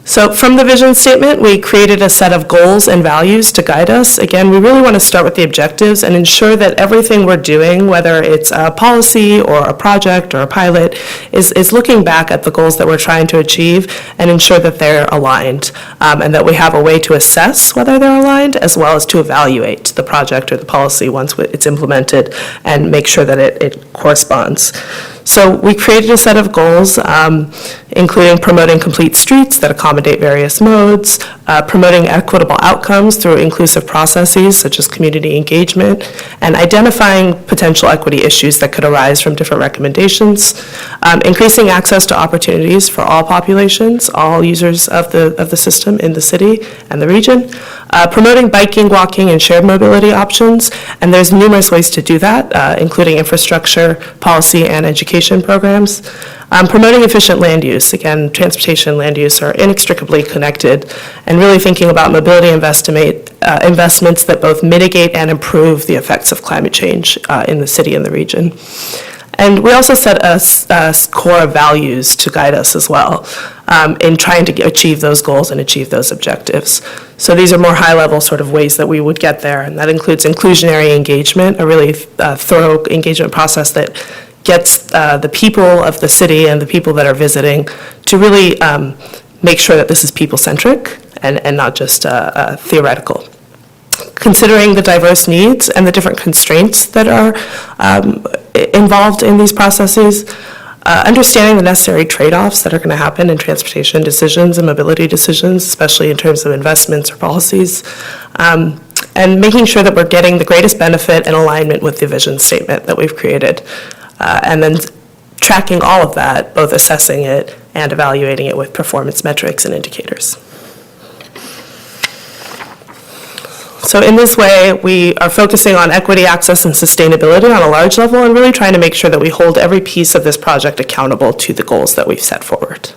Speaker 10: So from the vision statement, we created a set of goals and values to guide us. Again, we really want to start with the objectives and ensure that everything we're doing, whether it's a policy or a project or a pilot, is looking back at the goals that we're trying to achieve and ensure that they're aligned, and that we have a way to assess whether they're aligned as well as to evaluate the project or the policy once it's implemented and make sure that it corresponds. So we created a set of goals, including promoting complete streets that accommodate various modes, promoting equitable outcomes through inclusive processes such as community engagement, and identifying potential equity issues that could arise from different recommendations, increasing access to opportunities for all populations, all users of the system in the city and the region, promoting biking, walking, and shared mobility options, and there's numerous ways to do that, including infrastructure, policy, and education programs. Promoting efficient land use. Again, transportation and land use are inextricably connected, and really thinking about mobility investments that both mitigate and improve the effects of climate change in the city and the region. And we also set a core of values to guide us as well in trying to achieve those goals and achieve those objectives. So these are more high-level sort of ways that we would get there, and that includes inclusionary engagement, a really thorough engagement process that gets the people of the city and the people that are visiting to really make sure that this is people-centric and not just theoretical. Considering the diverse needs and the different constraints that are involved in these processes, understanding the necessary trade-offs that are going to happen in transportation decisions and mobility decisions, especially in terms of investments or policies, and making sure that we're getting the greatest benefit and alignment with the vision statement that we've created. And then tracking all of that, both assessing it and evaluating it with performance metrics and indicators. So in this way, we are focusing on equity, access, and sustainability on a large level and really trying to make sure that we hold every piece of this project accountable to the goals that we've set forward.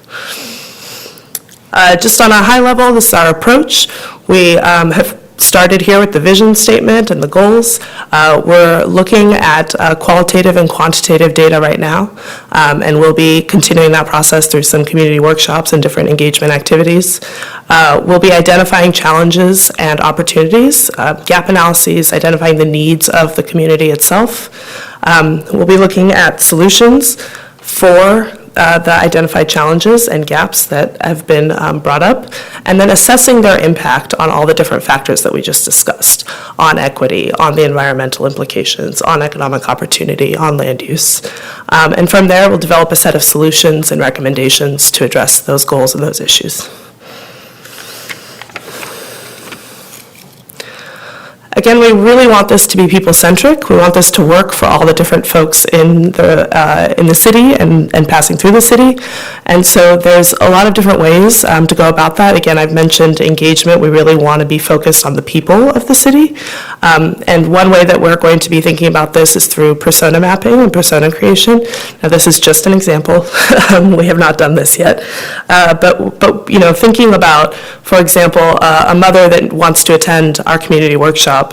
Speaker 10: Just on a high level, this is our approach. We have started here with the vision statement and the goals. We're looking at qualitative and quantitative data right now, and we'll be continuing that process through some community workshops and different engagement activities. We'll be identifying challenges and opportunities, gap analyses, identifying the needs of the community itself. We'll be looking at solutions for the identified challenges and gaps that have been brought up, and then assessing their impact on all the different factors that we just discussed, on equity, on the environmental implications, on economic opportunity, on land use. And from there, we'll develop a set of solutions and recommendations to address those goals and those issues. Again, we really want this to be people-centric. We want this to work for all the different folks in the city and passing through the city. And so there's a lot of different ways to go about that. Again, I've mentioned engagement. We really want to be focused on the people of the city. And one way that we're going to be thinking about this is through persona mapping and persona creation. Now, this is just an example. We have not done this yet. But you know, thinking about, for example, a mother that wants to attend our community workshop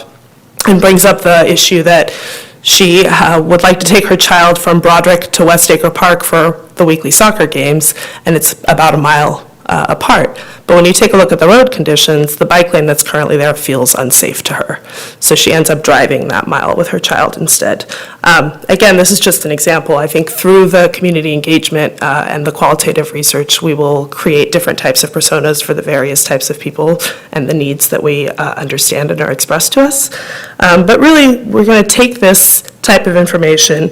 Speaker 10: and brings up the issue that she would like to take her child from Broderick to Westacre Park for the weekly soccer games, and it's about a mile apart. But when you take a look at the road conditions, the bike lane that's currently there feels unsafe to her. So she ends up driving that mile with her child instead. Again, this is just an example. I think through the community engagement and the qualitative research, we will create different types of personas for the various types of people and the needs that we understand and are expressed to us. But really, we're going to take this type of information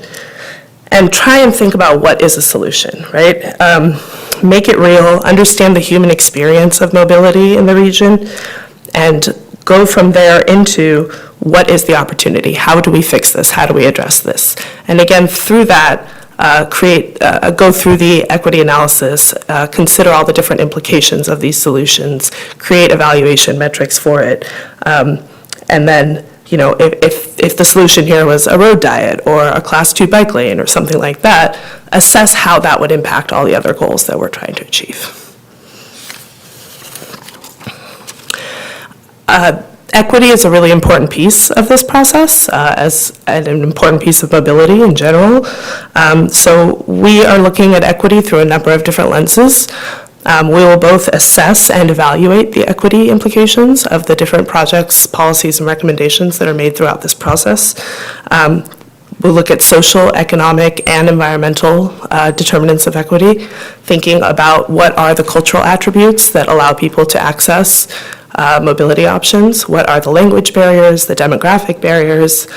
Speaker 10: and try and think about what is a solution, right? Make it real, understand the human experience of mobility in the region, and go from there into what is the opportunity? How do we fix this? How do we address this? And again, through that, go through the equity analysis, consider all the different implications of these solutions, create evaluation metrics for it, and then, you know, if the solution here was a road diet or a class 2 bike lane or something like that, assess how that would impact all the other goals that we're trying to achieve. Equity is a really important piece of this process, as an important piece of mobility in general. So we are looking at equity through a number of different lenses. We will both assess and evaluate the equity implications of the different projects, policies, and recommendations that are made throughout this process. We'll look at social, economic, and environmental determinants of equity, thinking about what are the cultural attributes that allow people to access mobility options, what are the language barriers, the demographic barriers,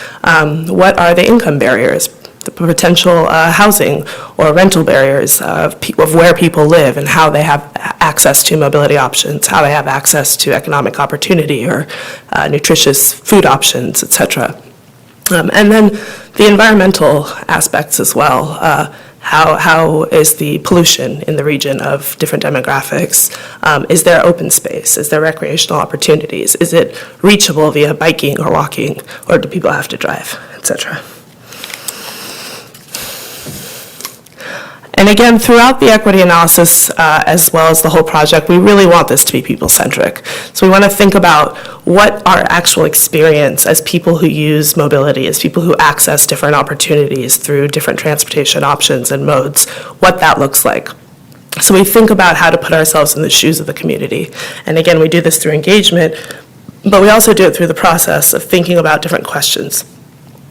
Speaker 10: what are the income barriers, the potential housing or rental barriers of where people live and how they have access to mobility options, how they have access to economic opportunity or nutritious food options, et cetera. And then the environmental aspects as well. How is the pollution in the region of different demographics? Is there open space? Is there recreational opportunities? Is it reachable via biking or walking, or do people have to drive, et cetera? And again, throughout the equity analysis, as well as the whole project, we really want this to be people-centric. So we want to think about what our actual experience as people who use mobility, as people who access different opportunities through different transportation options and modes, what that looks like. So we think about how to put ourselves in the shoes of the community. And again, we do this through engagement, but we also do it through the process of thinking about different questions.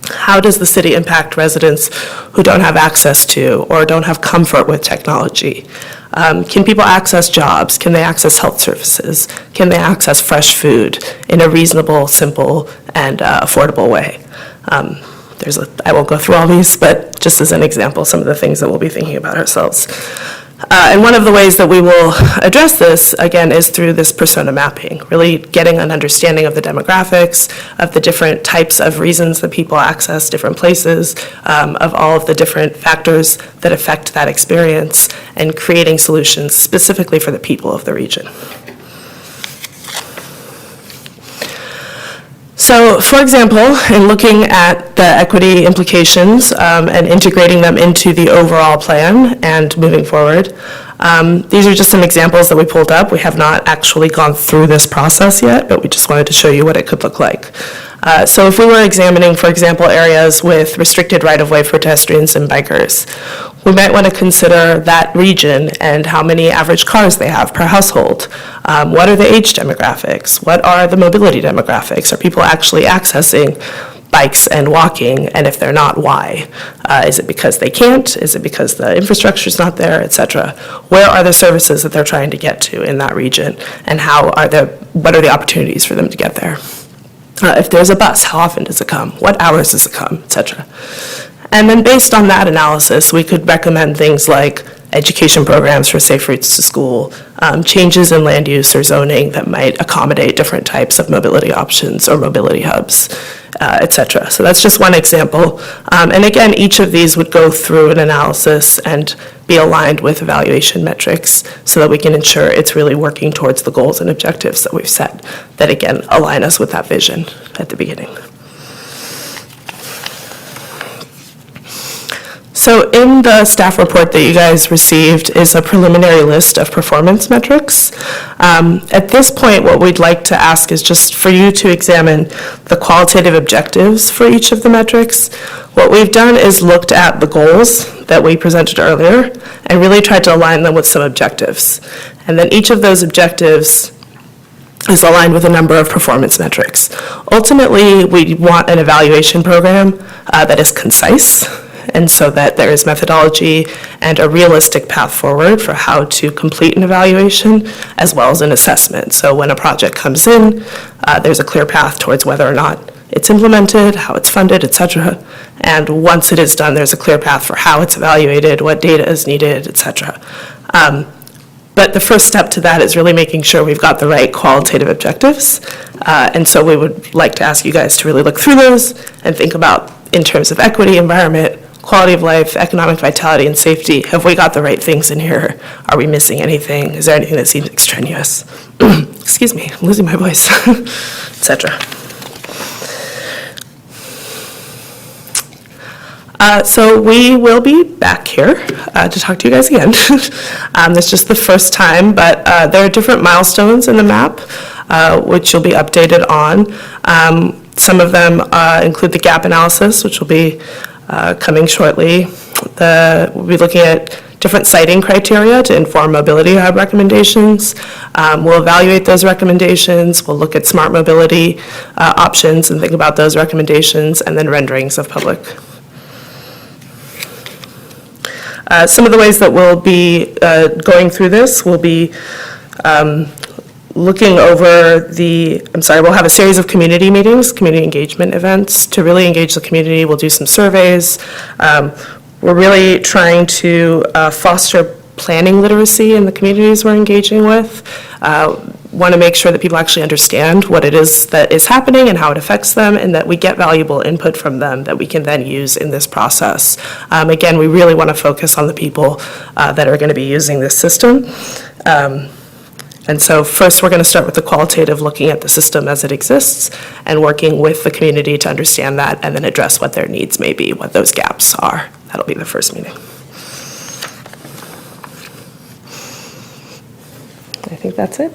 Speaker 10: How does the city impact residents who don't have access to or don't have comfort with technology? Can people access jobs? Can they access health services? Can they access fresh food in a reasonable, simple, and affordable way? I won't go through all these, but just as an example, some of the things that we'll be thinking about ourselves. And one of the ways that we will address this, again, is through this persona mapping, really getting an understanding of the demographics, of the different types of reasons that people access different places, of all of the different factors that affect that experience, and creating solutions specifically for the people of the region. So, for example, in looking at the equity implications and integrating them into the overall plan and moving forward, These are just some examples that we pulled up. We have not actually gone through this process yet, but we just wanted to show you what it could look like. So if we were examining, for example, areas with restricted right-of-way for pedestrians and bikers, we might want to consider that region and how many average cars they have per household. What are the age demographics? What are the mobility demographics? Are people actually accessing bikes and walking, and if they're not, why? Is it because they can't? Is it because the infrastructure's not there, et cetera? Where are the services that they're trying to get to in that region, and what are the opportunities for them to get there? If there's a bus, how often does it come? What hours does it come, et cetera? And then based on that analysis, we could recommend things like education programs for safe routes to school, changes in land use or zoning that might accommodate different types of mobility options or mobility hubs, et cetera. So that's just one example. And again, each of these would go through an analysis and be aligned with evaluation metrics so that we can ensure it's really working towards the goals and objectives that we've set that, again, align us with that vision at the beginning. So in the staff report that you guys received is a preliminary list of performance metrics. At this point, what we'd like to ask is just for you to examine the qualitative objectives for each of the metrics. What we've done is looked at the goals that we presented earlier and really tried to align them with some objectives. And then each of those objectives is aligned with a number of performance metrics. Ultimately, we want an evaluation program that is concise, and so that there is methodology and a realistic path forward for how to complete an evaluation as well as an assessment. So when a project comes in, there's a clear path towards whether or not it's implemented, how it's funded, et cetera. And once it is done, there's a clear path for how it's evaluated, what data is needed, et cetera. But the first step to that is really making sure we've got the right qualitative objectives. And so we would like to ask you guys to really look through those and think about, in terms of equity, environment, quality of life, economic vitality, and safety, have we got the right things in here? Are we missing anything? Is there anything that seems extraneous? Excuse me, I'm losing my voice, et cetera. So we will be back here to talk to you guys again. This is just the first time, but there are different milestones in the map, which you'll be updated on. Some of them include the gap analysis, which will be coming shortly. We'll be looking at different siting criteria to inform mobility hub recommendations. We'll evaluate those recommendations. We'll look at smart mobility options and think about those recommendations, and then renderings of public. Some of the ways that we'll be going through this will be looking over we'll have a series of community meetings, community engagement events to really engage the community. We'll do some surveys. We're really trying to foster planning literacy in the communities we're engaging with. Want to make sure that people actually understand what it is that is happening and how it affects them, and that we get valuable input from them that we can then use in this process. Again, we really want to focus on the people that are going to be using this system. And so first, we're going to start with the qualitative, looking at the system as it exists and working with the community to understand that and then address what their needs may be, what those gaps are. That'll be the first meeting. I think that's it.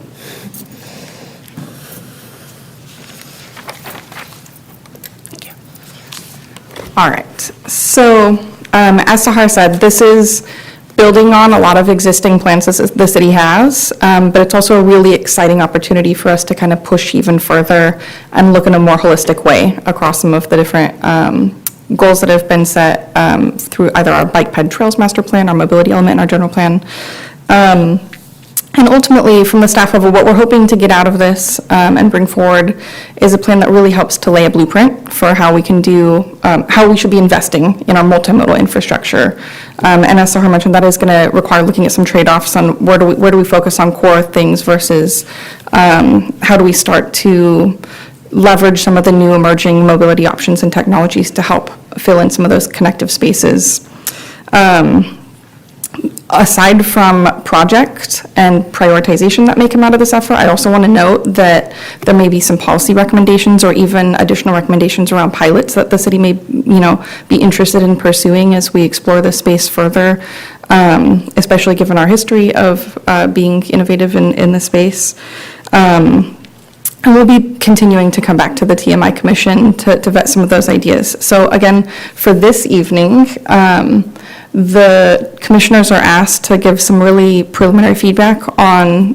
Speaker 3: Thank you.
Speaker 11: All right, so as Sahar said, this is building on a lot of existing plans the city has, but it's also a really exciting opportunity for us to kind of push even further and look in a more holistic way across some of the different goals that have been set through either our bike ped trails master plan, our mobility element, and our general plan. And ultimately, from the staff level, what we're hoping to get out of this and bring forward is a plan that really helps to lay a blueprint for how we can do, how we should be investing in our multimodal infrastructure. And as Sahar mentioned, that is going to require looking at some trade-offs on where do we focus on core things versus how do we start to leverage some of the new emerging mobility options and technologies to help fill in some of those connective spaces. Aside from project and prioritization that may come out of this effort, I also want to note that there may be some policy recommendations or even additional recommendations around pilots that the city may, be interested in pursuing as we explore this space further. especially given our history of being innovative in this space. And we'll be continuing to come back to the TMI Commission to vet some of those ideas. So again, for this evening, the commissioners are asked to give some really preliminary feedback on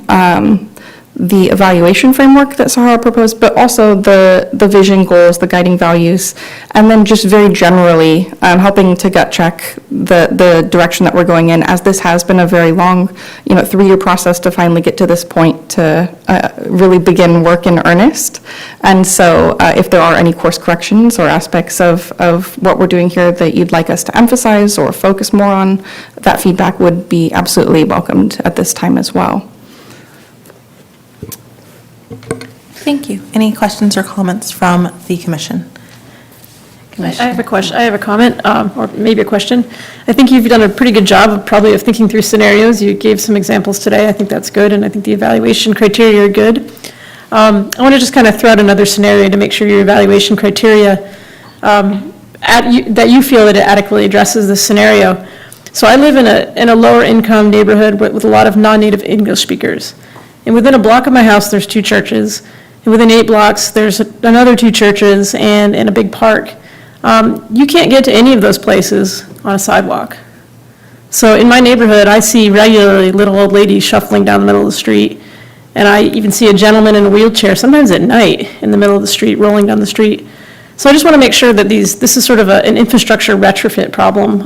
Speaker 11: the evaluation framework that Sahara proposed, but also the vision goals, the guiding values, and then just very generally helping to gut check the direction that we're going in, as this has been a very long, 3-year process to finally get to this point to really begin work in earnest. And so if there are any course corrections or aspects of what we're doing here that you'd like us to emphasize or focus more on, that feedback would be absolutely welcomed at this time as well.
Speaker 3: Thank you. Any questions or comments from the commission?
Speaker 8: I have a question, I have a comment, or maybe a question. I think you've done a pretty good job of thinking through scenarios. You gave some examples today. I think that's good, and I think the evaluation criteria are good. I want to just kind of throw out another scenario to make sure your evaluation criteria, that you feel that it adequately addresses this scenario. So I live in a lower income neighborhood with a lot of non-native English speakers. And within a block of my house, there's 2 churches. And within 8 blocks, there's another 2 churches and a big park. You can't get to any of those places on a sidewalk. So in my neighborhood, I see regularly little old ladies shuffling down the middle of the street. And I even see a gentleman in a wheelchair, sometimes at night, in the middle of the street, rolling down the street. So I just want to make sure that this is sort of an infrastructure retrofit problem,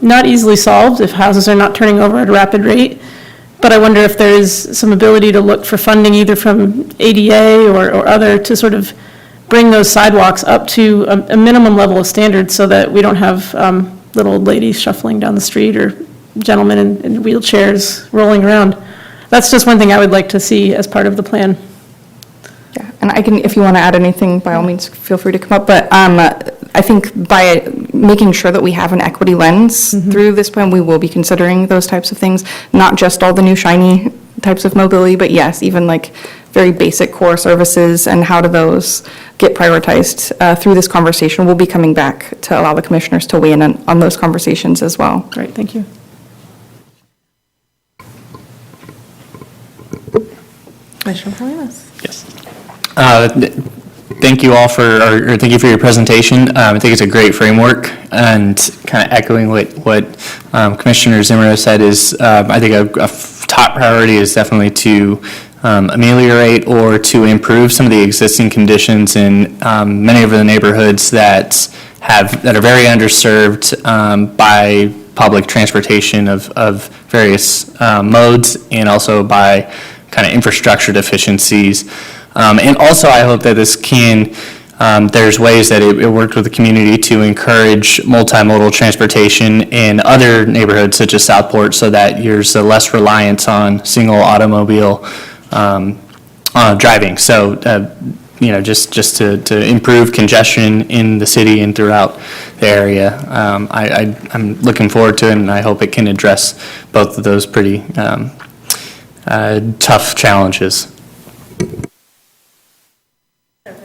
Speaker 8: not easily solved if houses are not turning over at a rapid rate. But I wonder if there is some ability to look for funding either from ADA or other to sort of bring those sidewalks up to a minimum level of standards so that we don't have little old ladies shuffling down the street or gentlemen in wheelchairs rolling around. That's just one thing I would like to see as part of the plan.
Speaker 11: Yeah, and I can, if you want to add anything, by all means, feel free to come up. But I think by making sure that we have an equity lens through this plan, we will be considering those types of things, not just all the new shiny types of mobility, but yes, even like very basic core services and how do those get prioritized through this conversation. We'll be coming back to allow the commissioners to weigh in on those conversations as well.
Speaker 8: Great, thank you.
Speaker 3: Commissioner Polinas.
Speaker 9: Yes. Thank you all thank you for your presentation. I think it's a great framework, and kind of echoing what Commissioner Zimmer said is, I think a top priority is definitely to ameliorate or to improve some of the existing conditions in many of the neighborhoods that are very underserved by public transportation of various modes, and also by kind of infrastructure deficiencies. And also, I hope that this there's ways that it worked with the community to encourage multimodal transportation in other neighborhoods such as Southport, so that there's a less reliance on single automobile driving. So, just to improve congestion in the city and throughout the area. I'm looking forward to it, and I hope it can address both of those pretty tough challenges.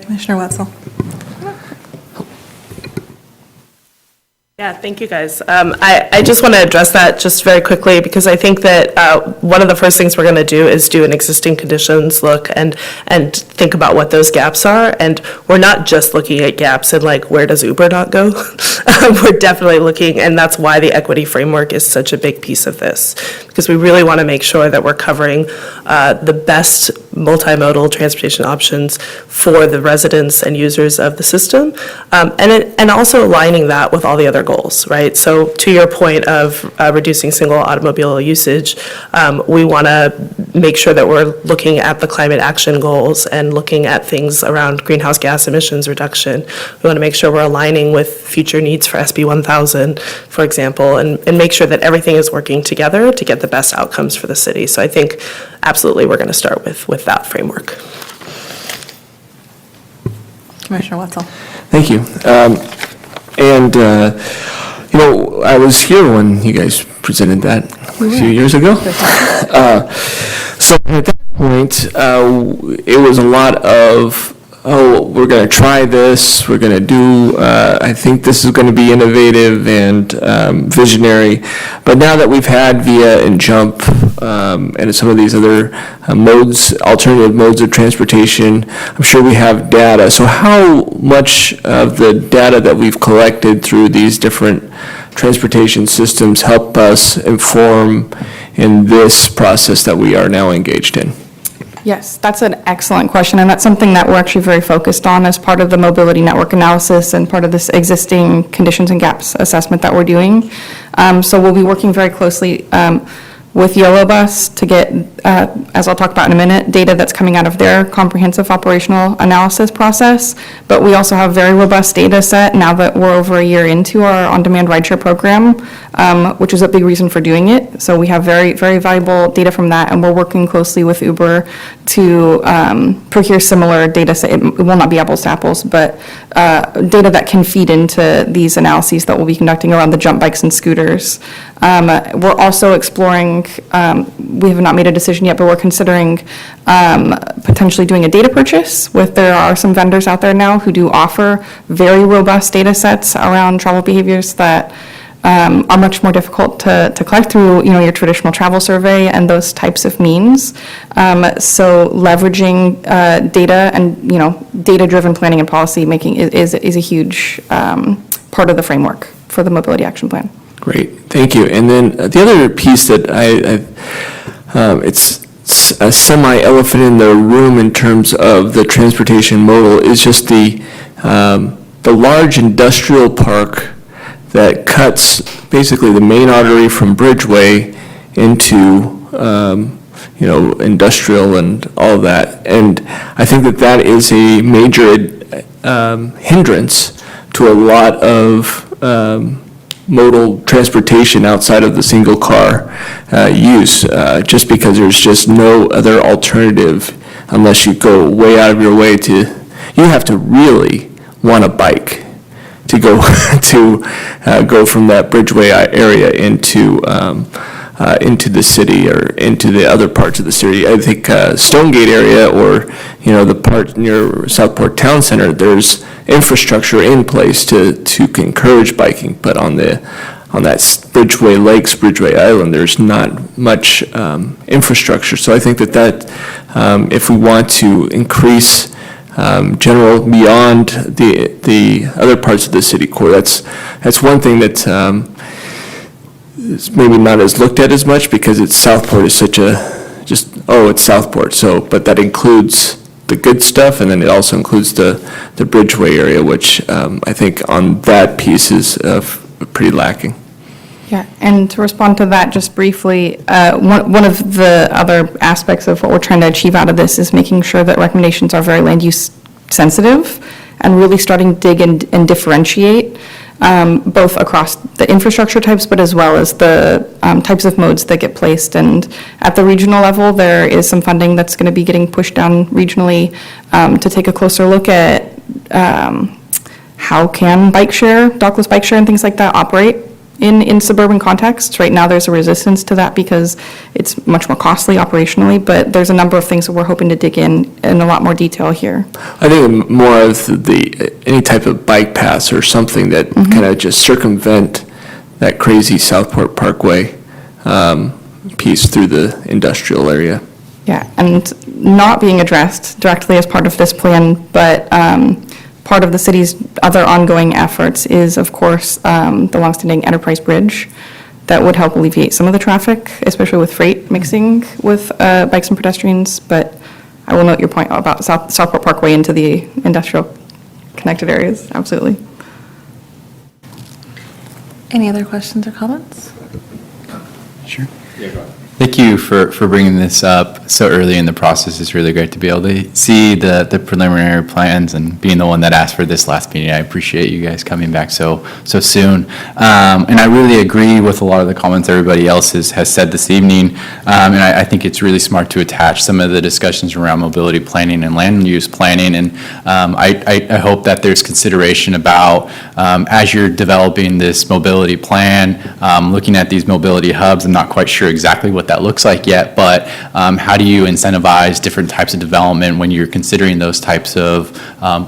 Speaker 3: Commissioner Wetzel.
Speaker 10: Yeah, thank you, guys. I just want to address that just very quickly, because I think that one of the first things we're going to do is do an existing conditions look and think about what those gaps are. And we're not just looking at gaps in like, where does Uber not go? We're definitely looking, and that's why the equity framework is such a big piece of this, because we really want to make sure that we're covering the best multimodal transportation options for the residents and users of the system, and also aligning that with all the other goals, right? So to your point of reducing single automobile usage, we want to make sure that we're looking at the climate action goals and looking at things around greenhouse gas emissions reduction. We want to make sure we're aligning with future needs for SB 1000, for example, and make sure that everything is working together to get the best outcomes for the city. So I think absolutely we're going to start with that framework.
Speaker 3: Commissioner Wetzel.
Speaker 7: Thank you. I was here when you guys presented that a few years ago. So at that point, it was a lot of oh, we're going to try this, we're going to do, I think this is going to be innovative and visionary. But now that we've had VIA and JUMP and some of these other alternative modes of transportation, I'm sure we have data. So how much of the data that we've collected through these different transportation systems help us inform in this process that we are now engaged in?
Speaker 11: Yes, that's an excellent question, and that's something that we're actually very focused on as part of the mobility network analysis and part of this existing conditions and gaps assessment that we're doing. So we'll be working very closely with Yellow Bus to get, as I'll talk about in a minute, data that's coming out of their comprehensive operational analysis process. But we also have very robust data set now that we're over a year into our on-demand rideshare program, which is a big reason for doing it. So we have very, very valuable data from that, and we're working closely with Uber to procure similar data set. It will not be apples to apples, but data that can feed into these analyses that we'll be conducting around the jump bikes and scooters. We're also exploring, we have not made a decision yet, but we're considering potentially doing a data purchase there are some vendors out there now who do offer very robust data sets around travel behaviors that are much more difficult to collect through, your traditional travel survey and those types of means. So leveraging data and, data-driven planning and policy making is a huge part of the framework for the Mobility Action Plan.
Speaker 7: Great, thank you. And then the other piece that it's a semi-elephant in the room in terms of the transportation modal is just the large industrial park that cuts basically the main artery from Bridgeway into, industrial and all of that. And I think that is a major hindrance to a lot of modal transportation outside of the single car use, just because there's just no other alternative unless you go way out of your way you have to really want a bike to go go from that Bridgeway area into the city or into the other parts of the city. I think Stonegate area or the part near Southport Town Center, there's infrastructure in place to encourage biking, but on that Bridgeway Lakes, Bridgeway Island, there's not much infrastructure. So I think that if we want to increase general beyond the other parts of the city core, that's one thing that is maybe not as looked at as much because Southport is such it's Southport. So, but that includes the good stuff, and then it also includes the Bridgeway area, which I think on that piece is pretty lacking.
Speaker 11: Yeah, and to respond to that just briefly, one of the other aspects of what we're trying to achieve out of this is making sure that recommendations are very land use sensitive and really starting to dig and differentiate both across the infrastructure types, but as well as the types of modes that get placed. And at the regional level, there is some funding that's going to be getting pushed down regionally to take a closer look at how can bike share, dockless bike share and things like that operate in suburban contexts. Right now, there's a resistance to that because it's much more costly operationally, but there's a number of things that we're hoping to dig in a lot more detail here.
Speaker 7: I think more of any type of bike paths or something that kind of just circumvent that crazy Southport Parkway piece through the industrial area.
Speaker 11: Yeah, and not being addressed directly as part of this plan, but part of the city's other ongoing efforts is, of course, the longstanding Enterprise Bridge that would help alleviate some of the traffic, especially with freight mixing with bikes and pedestrians. But I will note your point about Southport Parkway into the industrial connected areas, absolutely.
Speaker 3: Any other questions or comments?
Speaker 4: Sure. Yeah, go ahead. Thank you for bringing this up so early in the process. It's really great to be able to see the preliminary plans and being the one that asked for this last meeting. I appreciate you guys coming back so soon. And I really agree with a lot of the comments everybody else has said this evening. And I think it's really smart to attach some of the discussions around mobility planning and land use planning. And I hope that there's consideration about, as you're developing this mobility plan, looking at these mobility hubs, I'm not quite sure exactly what what that looks like yet, but how do you incentivize different types of development when you're considering those types of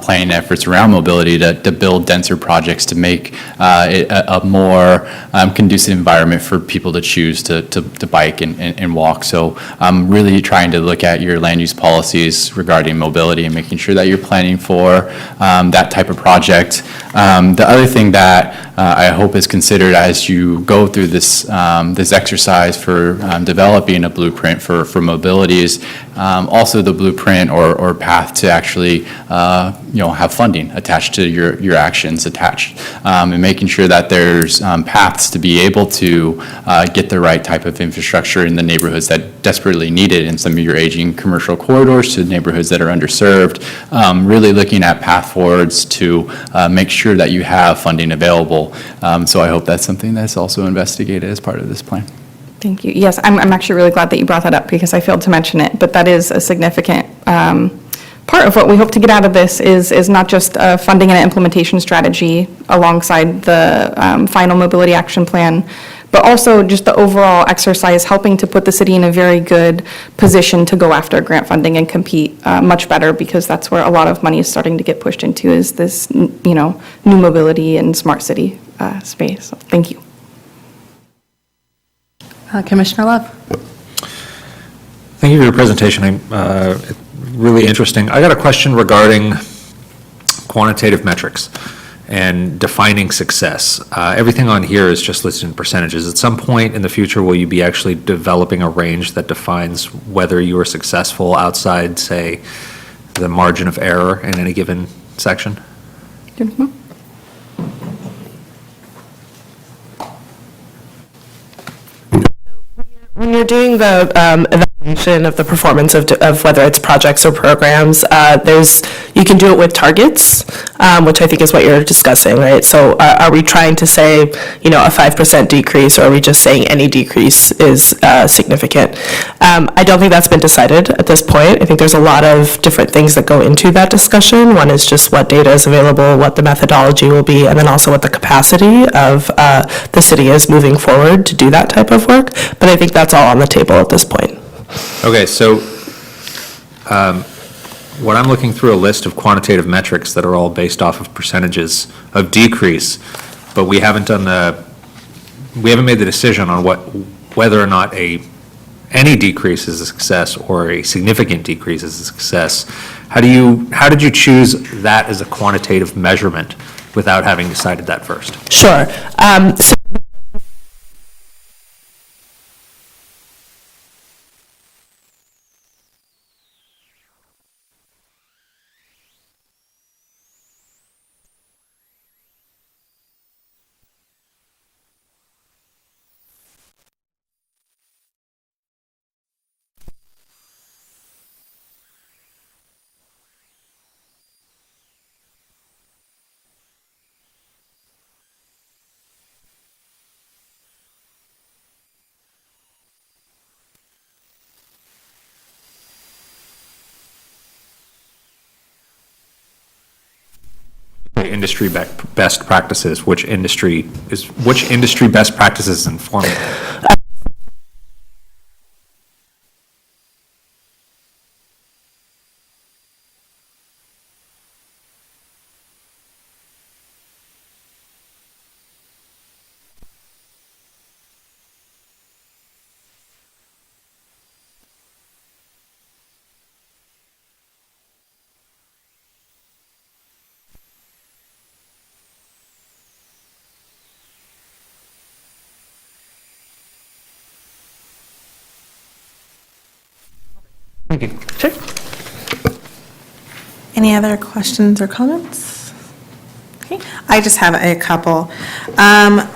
Speaker 4: planning efforts around mobility to build denser projects to make it a more conducive environment for people to choose to bike and walk. So I'm really trying to look at your land use policies regarding mobility and making sure that you're planning for that type of project. The other thing that I hope is considered as you go through this this exercise for developing a blueprint for mobility is also the blueprint or path to actually have funding attached to your actions attached, and making sure that there's paths to be able to get the right type of infrastructure in the neighborhoods that desperately need it in some of your aging commercial corridors to neighborhoods that are underserved. Really looking at path forwards to make sure that you have funding available. So I hope that's something that's also investigated as part of this plan.
Speaker 11: Thank you. Yes, I'm actually really glad that you brought that up because I failed to mention it, but that is a significant part of what we hope to get out of this is not just funding and an implementation strategy alongside the final mobility action plan, but also just the overall exercise helping to put the city in a very good position to go after grant funding and compete much better, because that's where a lot of money is starting to get pushed into, is this, new mobility and smart city space. So thank you.
Speaker 3: Commissioner Love.
Speaker 12: Thank you for your presentation. Really interesting. I got a question regarding quantitative metrics and defining success. Everything on here is just listed in percentages. At some point in the future, will you be actually developing a range that defines whether you are successful outside, say, the margin of error in any given section?
Speaker 10: When you're doing the evaluation of the performance of whether it's projects or programs, you can do it with targets, which I think is what you're discussing, right? So are we trying to say, a 5% decrease, or are we just saying any decrease is significant? I don't think that's been decided at this point. I think there's a lot of different things that go into that discussion. One is just what data is available, what the methodology will be, and then also what the capacity of the city is moving forward to do that type of work. But I think that's all on the table at this point.
Speaker 12: Okay, so when I'm looking through a list of quantitative metrics that are all based off of percentages of decrease, but we haven't made the decision on whether or not any decrease is a success or a significant decrease is a success. How did you choose that as a quantitative measurement without having decided that first?
Speaker 10: Sure.
Speaker 12: Industry best practices, which industry best practices inform it? Thank you.
Speaker 3: Sure. Any other questions or comments? Okay, I just have a couple.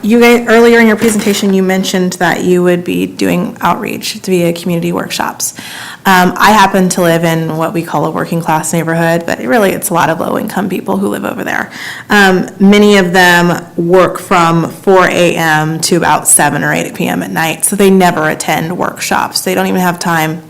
Speaker 3: You guys, earlier in your presentation, you mentioned that you would be doing outreach via community workshops. I happen to live in what we call a working class neighborhood, but really it's a lot of low-income people who live over there. Many of them work from 4 a.m. to about 7 or 8 p.m. at night, so they never attend workshops. They don't even have time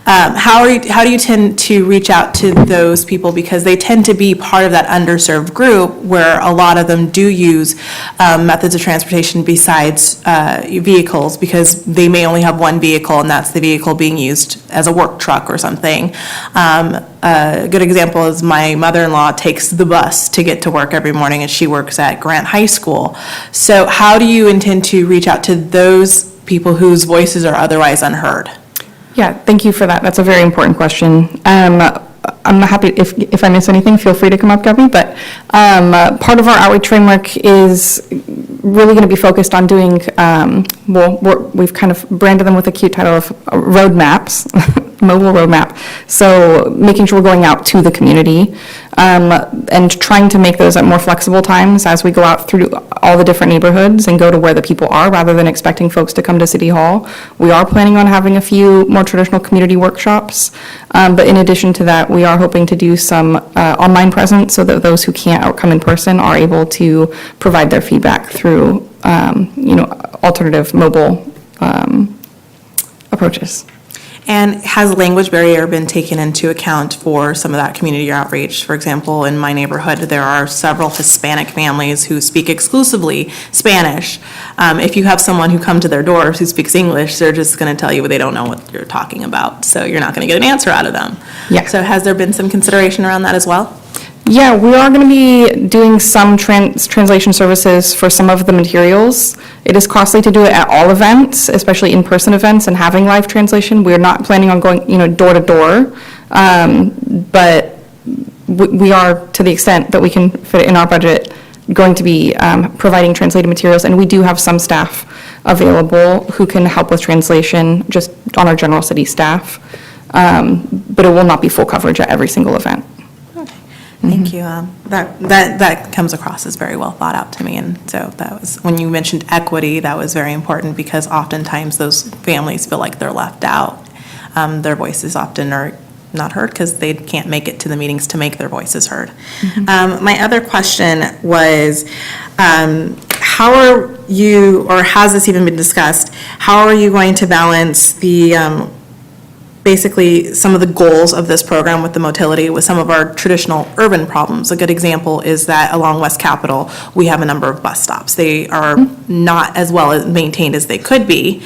Speaker 3: How do you tend to reach out to those people, because they tend to be part of that underserved group where a lot of them do use methods of transportation besides vehicles, because they may only have one vehicle and that's the vehicle being used as a work truck or something. A good example is my mother-in-law takes the bus to get to work every morning, and she works at Grant High School. So how do you intend to reach out to those people whose voices are otherwise unheard?
Speaker 11: Yeah, thank you for that. That's a very important question. I'm happy, if I miss anything, feel free to come up, Gabby, but part of our outreach framework is really going to be focused on doing, we've kind of branded them with a cute title of roadmaps, mobile roadmap. So making sure we're going out to the community and trying to make those at more flexible times as we go out through all the different neighborhoods and go to where the people are, rather than expecting folks to come to City Hall. We are planning on having a few more traditional community workshops, but in addition to that, we are hoping to do some online presence so that those who can't come in person are able to provide their feedback through, alternative mobile approaches.
Speaker 3: And has language barrier been taken into account for some of that community outreach? For example, in my neighborhood, there are several Hispanic families who speak exclusively Spanish. If you have someone who comes to their door who speaks English, they're just going to tell you they don't know what you're talking about, so you're not going to get an answer out of them.
Speaker 11: Yeah.
Speaker 3: So has there been some consideration around that as well?
Speaker 11: Yeah, we are going to be doing some translation services for some of the materials. It is costly to do it at all events, especially in-person events, and having live translation. We're not planning on going, door to door, but we are, to the extent that we can fit it in our budget, going to be providing translated materials, and we do have some staff available who can help with translation just on our general city staff, but it will not be full coverage at every single event.
Speaker 3: Thank you. That comes across as very well thought out to me, and so that was, when you mentioned equity, that was very important, because oftentimes those families feel like they're left out. Their voices often are not heard because they can't make it to the meetings to make their voices heard. My other question was, how are you, or has this even been discussed, how are you going to balance the basically some of the goals of this program with the motility with some of our traditional urban problems? A good example is that along West Capitol, we have a number of bus stops. They are not as well maintained as they could be.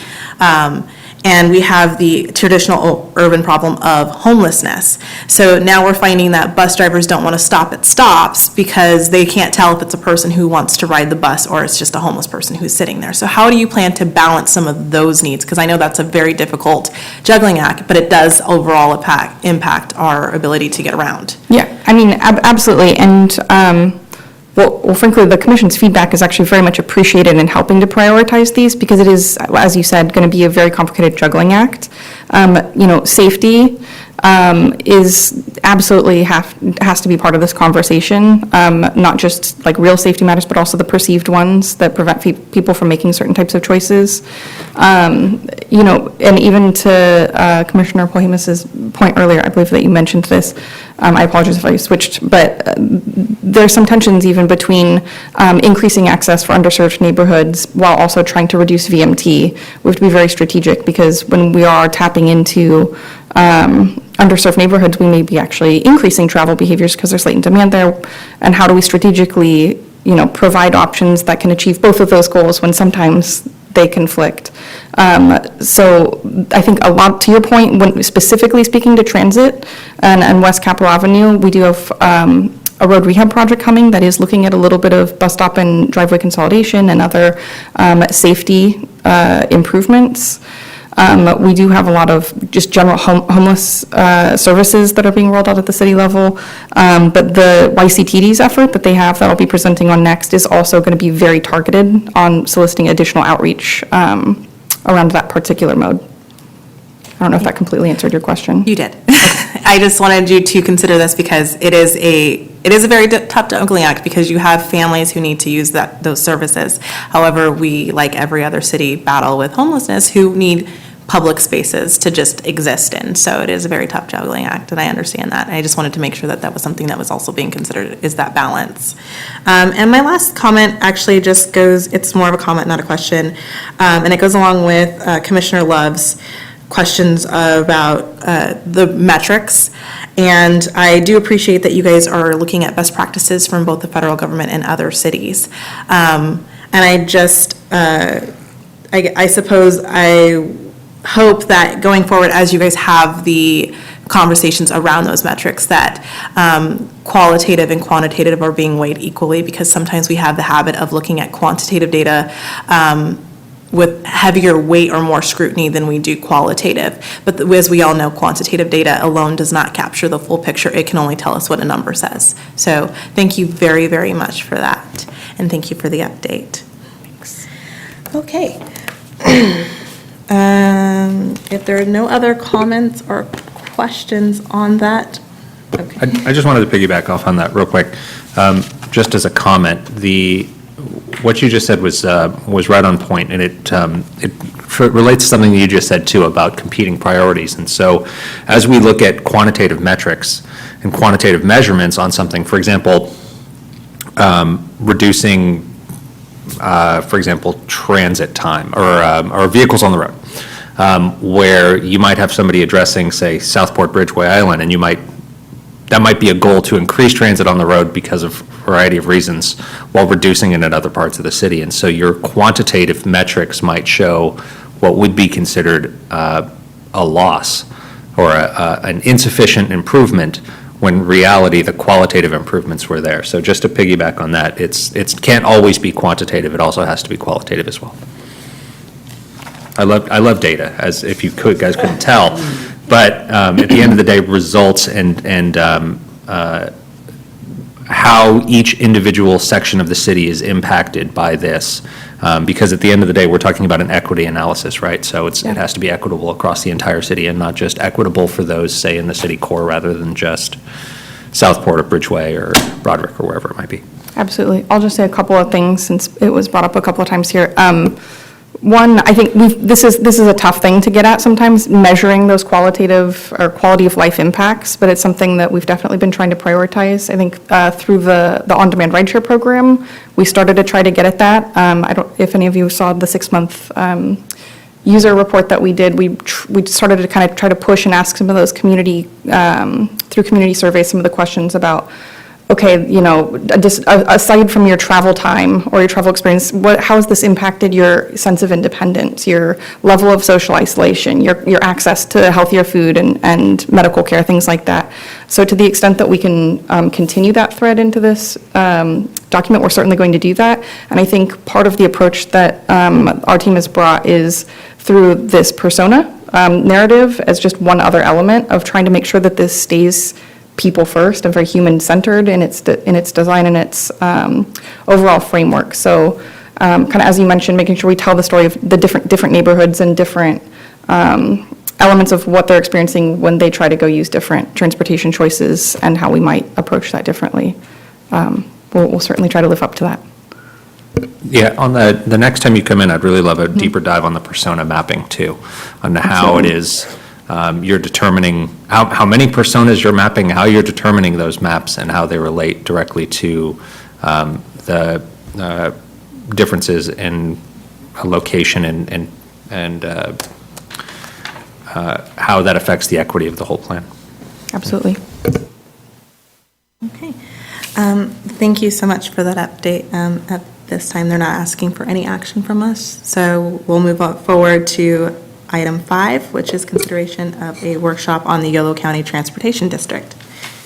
Speaker 3: And we have the traditional urban problem of homelessness. So now we're finding that bus drivers don't want to stop at stops because they can't tell if it's a person who wants to ride the bus or it's just a homeless person who's sitting there. So how do you plan to balance some of those needs? Because I know that's a very difficult juggling act, but it does overall impact our ability to get around.
Speaker 11: Yeah, I mean, absolutely. And well, frankly, the Commission's feedback is actually very much appreciated in helping to prioritize these, because it is, as you said, going to be a very complicated juggling act. Safety is absolutely has to be part of this conversation, not just like real safety matters, but also the perceived ones that prevent people from making certain types of choices. And even to Commissioner Polhemus's point earlier, I believe that you mentioned this. I apologize if I switched, but there's some tensions even between increasing access for underserved neighborhoods while also trying to reduce VMT. We have to be very strategic, because when we are tapping into underserved neighborhoods, we may be actually increasing travel behaviors because there's latent demand there. And how do we strategically, provide options that can achieve both of those goals when sometimes they conflict? So I think a lot, to your point, when specifically speaking to transit and West Capitol Avenue, we do have a road rehab project coming that is looking at a little bit of bus stop and driveway consolidation and other safety improvements. We do have a lot of just general homeless services that are being rolled out at the city level. But the YCTD's effort that they have that I'll be presenting on next is also going to be very targeted on soliciting additional outreach around that particular mode. I don't know if that completely answered your question.
Speaker 3: You did. I just wanted you to consider this because it is a very tough juggling act, because you have families who need to use those services. However, we, like every other city, battle with homelessness who need public spaces to just exist in. So it is a very tough juggling act, and I understand that. And I just wanted to make sure that was something that was also being considered, is that balance. And my last comment actually just goes, it's more of a comment, not a question, and it goes along with Commissioner Love's questions about the metrics. And I do appreciate that you guys are looking at best practices from both the federal government and other cities. And I just, I suppose I hope that going forward, as you guys have the conversations around those metrics, that qualitative and quantitative are being weighed equally, because sometimes we have the habit of looking at quantitative data with heavier weight or more scrutiny than we do qualitative. But as we all know, quantitative data alone does not capture the full picture. It can only tell us what a number says. So thank you very, very much for that. And thank you for the update. Thanks. Okay. If there are no other comments or questions on that, okay.
Speaker 12: I just wanted to piggyback off on that real quick. Just as a comment, what you just said was right on point, and it relates to something that you just said too about competing priorities. And so as we look at quantitative metrics and quantitative measurements on something, for example, reducing, for example, transit time or vehicles on the road, where you might have somebody addressing, say, Southport Bridgeway Island, and that might be a goal to increase transit on the road because of a variety of reasons, while reducing it in other parts of the city. And so your quantitative metrics might show what would be considered a loss or an insufficient improvement, when in reality the qualitative improvements were there. So just to piggyback on that, it can't always be quantitative, it also has to be qualitative as well. I love data, as if you guys couldn't tell, but at the end of the day, results and how each individual section of the city is impacted by this, because at the end of the day, we're talking about an equity analysis, right? So it has to be equitable across the entire city, and not just equitable for those, say, in the city core, rather than just Southport or Bridgeway or Broderick or wherever it might be.
Speaker 11: Absolutely. I'll just say a couple of things since it was brought up a couple of times here. One, I think this is a tough thing to get at sometimes, measuring those qualitative or quality of life impacts, but it's something that we've definitely been trying to prioritize. I think through the on-demand rideshare program, we started to try to get at that. I don't, if any of you saw the 6-month user report that we did, we started to kind of try to push and ask some of those community, through community surveys, some of the questions about, okay, you know, aside from your travel time or your travel experience, how has this impacted your sense of independence, your level of social isolation, your access to healthier food and medical care, things like that. So to the extent that we can continue that thread into this document, we're certainly going to do that. And I think part of the approach that our team has brought is through this persona narrative as just one other element of trying to make sure that this stays people first and very human-centered in its design and its overall framework. So kind of as you mentioned, making sure we tell the story of the different neighborhoods and different elements of what they're experiencing when they try to go use different transportation choices and how we might approach that differently. We'll certainly try to live up to that.
Speaker 12: Yeah, on the next time you come in, I'd really love a deeper dive on the persona mapping too, on how it is you're determining how many personas you're mapping, how you're determining those maps, and how they relate directly to the differences in location and how that affects the equity of the whole plan.
Speaker 11: Absolutely.
Speaker 3: Okay. Thank you so much for that update. At this time, they're not asking for any action from us, so we'll move forward to Item 5, which is consideration of a workshop on the Yolo County Transportation District,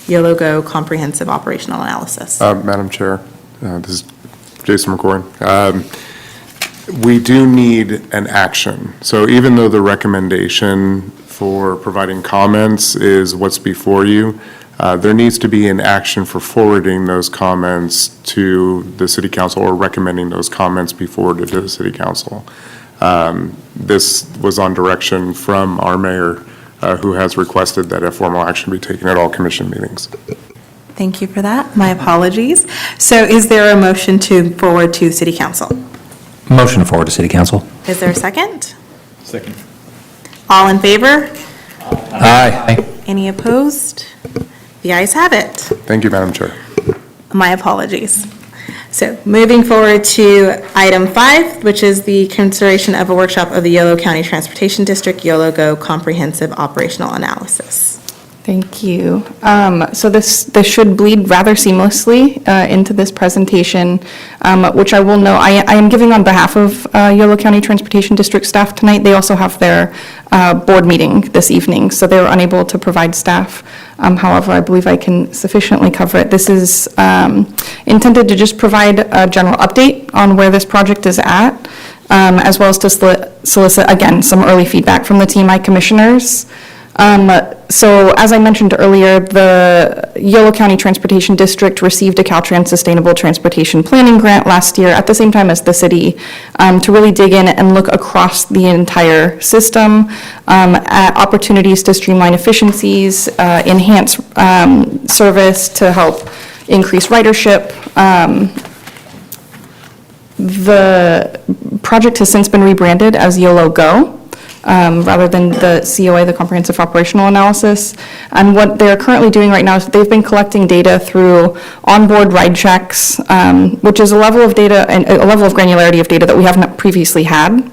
Speaker 3: Yolo Go Comprehensive Operational Analysis.
Speaker 1: Madam Chair, this is Jason McCoy. We do need an action. So even though the recommendation for providing comments is what's before you, there needs to be an action for forwarding those comments to the City Council or recommending those comments be forwarded to the City Council. This was on direction from our mayor, who has requested that a formal action be taken at all commission meetings.
Speaker 3: Thank you for that. My apologies. So is there a motion to forward to City Council?
Speaker 12: Motion to forward to City Council.
Speaker 3: Is there a second?
Speaker 12: Second.
Speaker 3: All in favor?
Speaker 12: Aye.
Speaker 3: Any opposed? The ayes have it.
Speaker 1: Thank you, Madam Chair.
Speaker 3: My apologies. So moving forward to item 5, which is the consideration of a workshop of the Yolo County Transportation District Yolo Go Comprehensive Operational Analysis.
Speaker 11: Thank you. So this should bleed rather seamlessly into this presentation, which I will note, I am giving on behalf of Yolo County Transportation District staff tonight. They also have their board meeting this evening, so they were unable to provide staff. However, I believe I can sufficiently cover it. This is intended to just provide a general update on where this project is at, as well as to solicit, again, some early feedback from the TMI commissioners. So as I mentioned earlier, the Yolo County Transportation District received a Caltrans Sustainable Transportation Planning Grant last year at the same time as the city to really dig in and look across the entire system at opportunities to streamline efficiencies, enhance service to help increase ridership. The project has since been rebranded as YOLO Go, rather than the COA, the Comprehensive Operational Analysis. And what they're currently doing right now is they've been collecting data through onboard ride checks, which is a level of data and a level of granularity of data that we haven't previously had.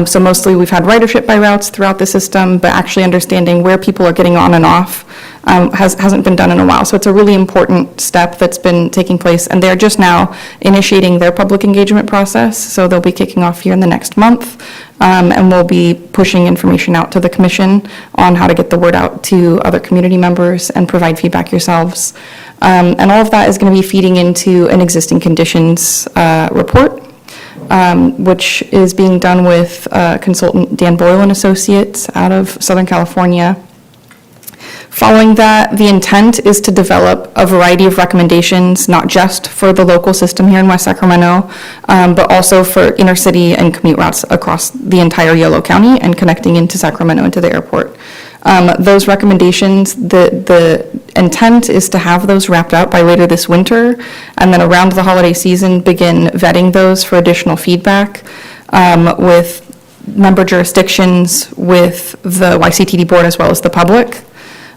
Speaker 11: So mostly we've had ridership by routes throughout the system, but actually understanding where people are getting on and off hasn't been done in a while. So it's a really important step that's been taking place, and they're just now initiating their public engagement process. So they'll be kicking off here in the next month, and we'll be pushing information out to the commission on how to get the word out to other community members and provide feedback yourselves. And all of that is going to be feeding into an existing conditions report, which is being done with consultant Dan Boyle and Associates out of Southern California. Following that, the intent is to develop a variety of recommendations, not just for the local system here in West Sacramento, but also for inner city and commute routes across the entire Yolo County and connecting into Sacramento into the airport. Those recommendations, the intent is to have those wrapped up by later this winter, and then around the holiday season, begin vetting those for additional feedback with member jurisdictions, with the YCTD board, as well as the public.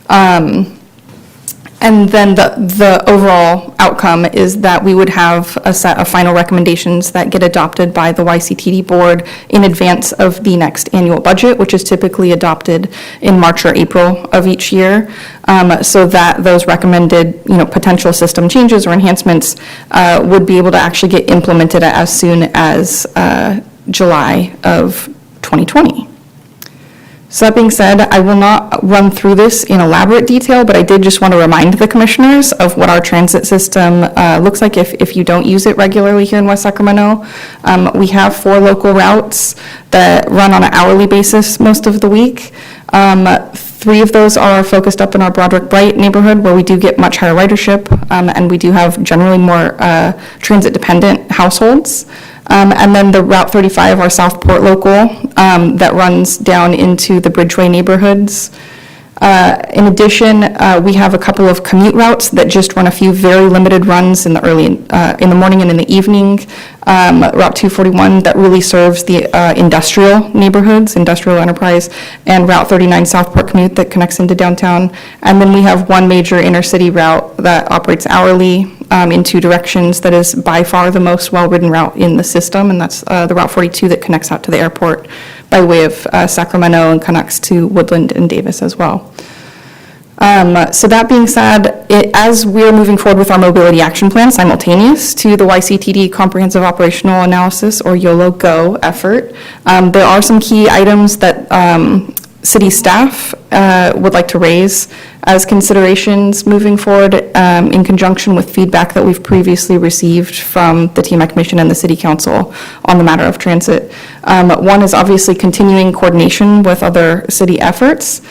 Speaker 11: And then the overall outcome is that we would have a set of final recommendations that get adopted by the YCTD board in advance of the next annual budget, which is typically adopted in March or April of each year, so that those recommended, potential system changes or enhancements would be able to actually get implemented as soon as July of 2020. So that being said, I will not run through this in elaborate detail, but I did just want to remind the commissioners of what our transit system looks like if you don't use it regularly here in West Sacramento. We have 4 local routes that run on an hourly basis most of the week. 3 of those are focused up in our Broderick Bright neighborhood, where we do get much higher ridership, and we do have generally more transit-dependent households. And then the Route 35, our Southport local, that runs down into the Bridgeway neighborhoods. In addition, we have a couple of commute routes that just run a few very limited runs in the morning and in the evening. Route 241 that really serves the industrial neighborhoods, industrial enterprise, and Route 39 Southport commute that connects into downtown. And then we have one major inner city route that operates hourly in 2 directions that is by far the most well-ridden route in the system, and that's the Route 42 that connects out to the airport by way of Sacramento and connects to Woodland and Davis as well. So that being said, as we're moving forward with our mobility action plan simultaneous to the YCTD Comprehensive Operational Analysis, or YOLO Go effort, there are some key items that city staff would like to raise as considerations moving forward in conjunction with feedback that we've previously received from the TMI Commission and the City Council on the matter of transit. One is obviously continuing coordination with other city efforts.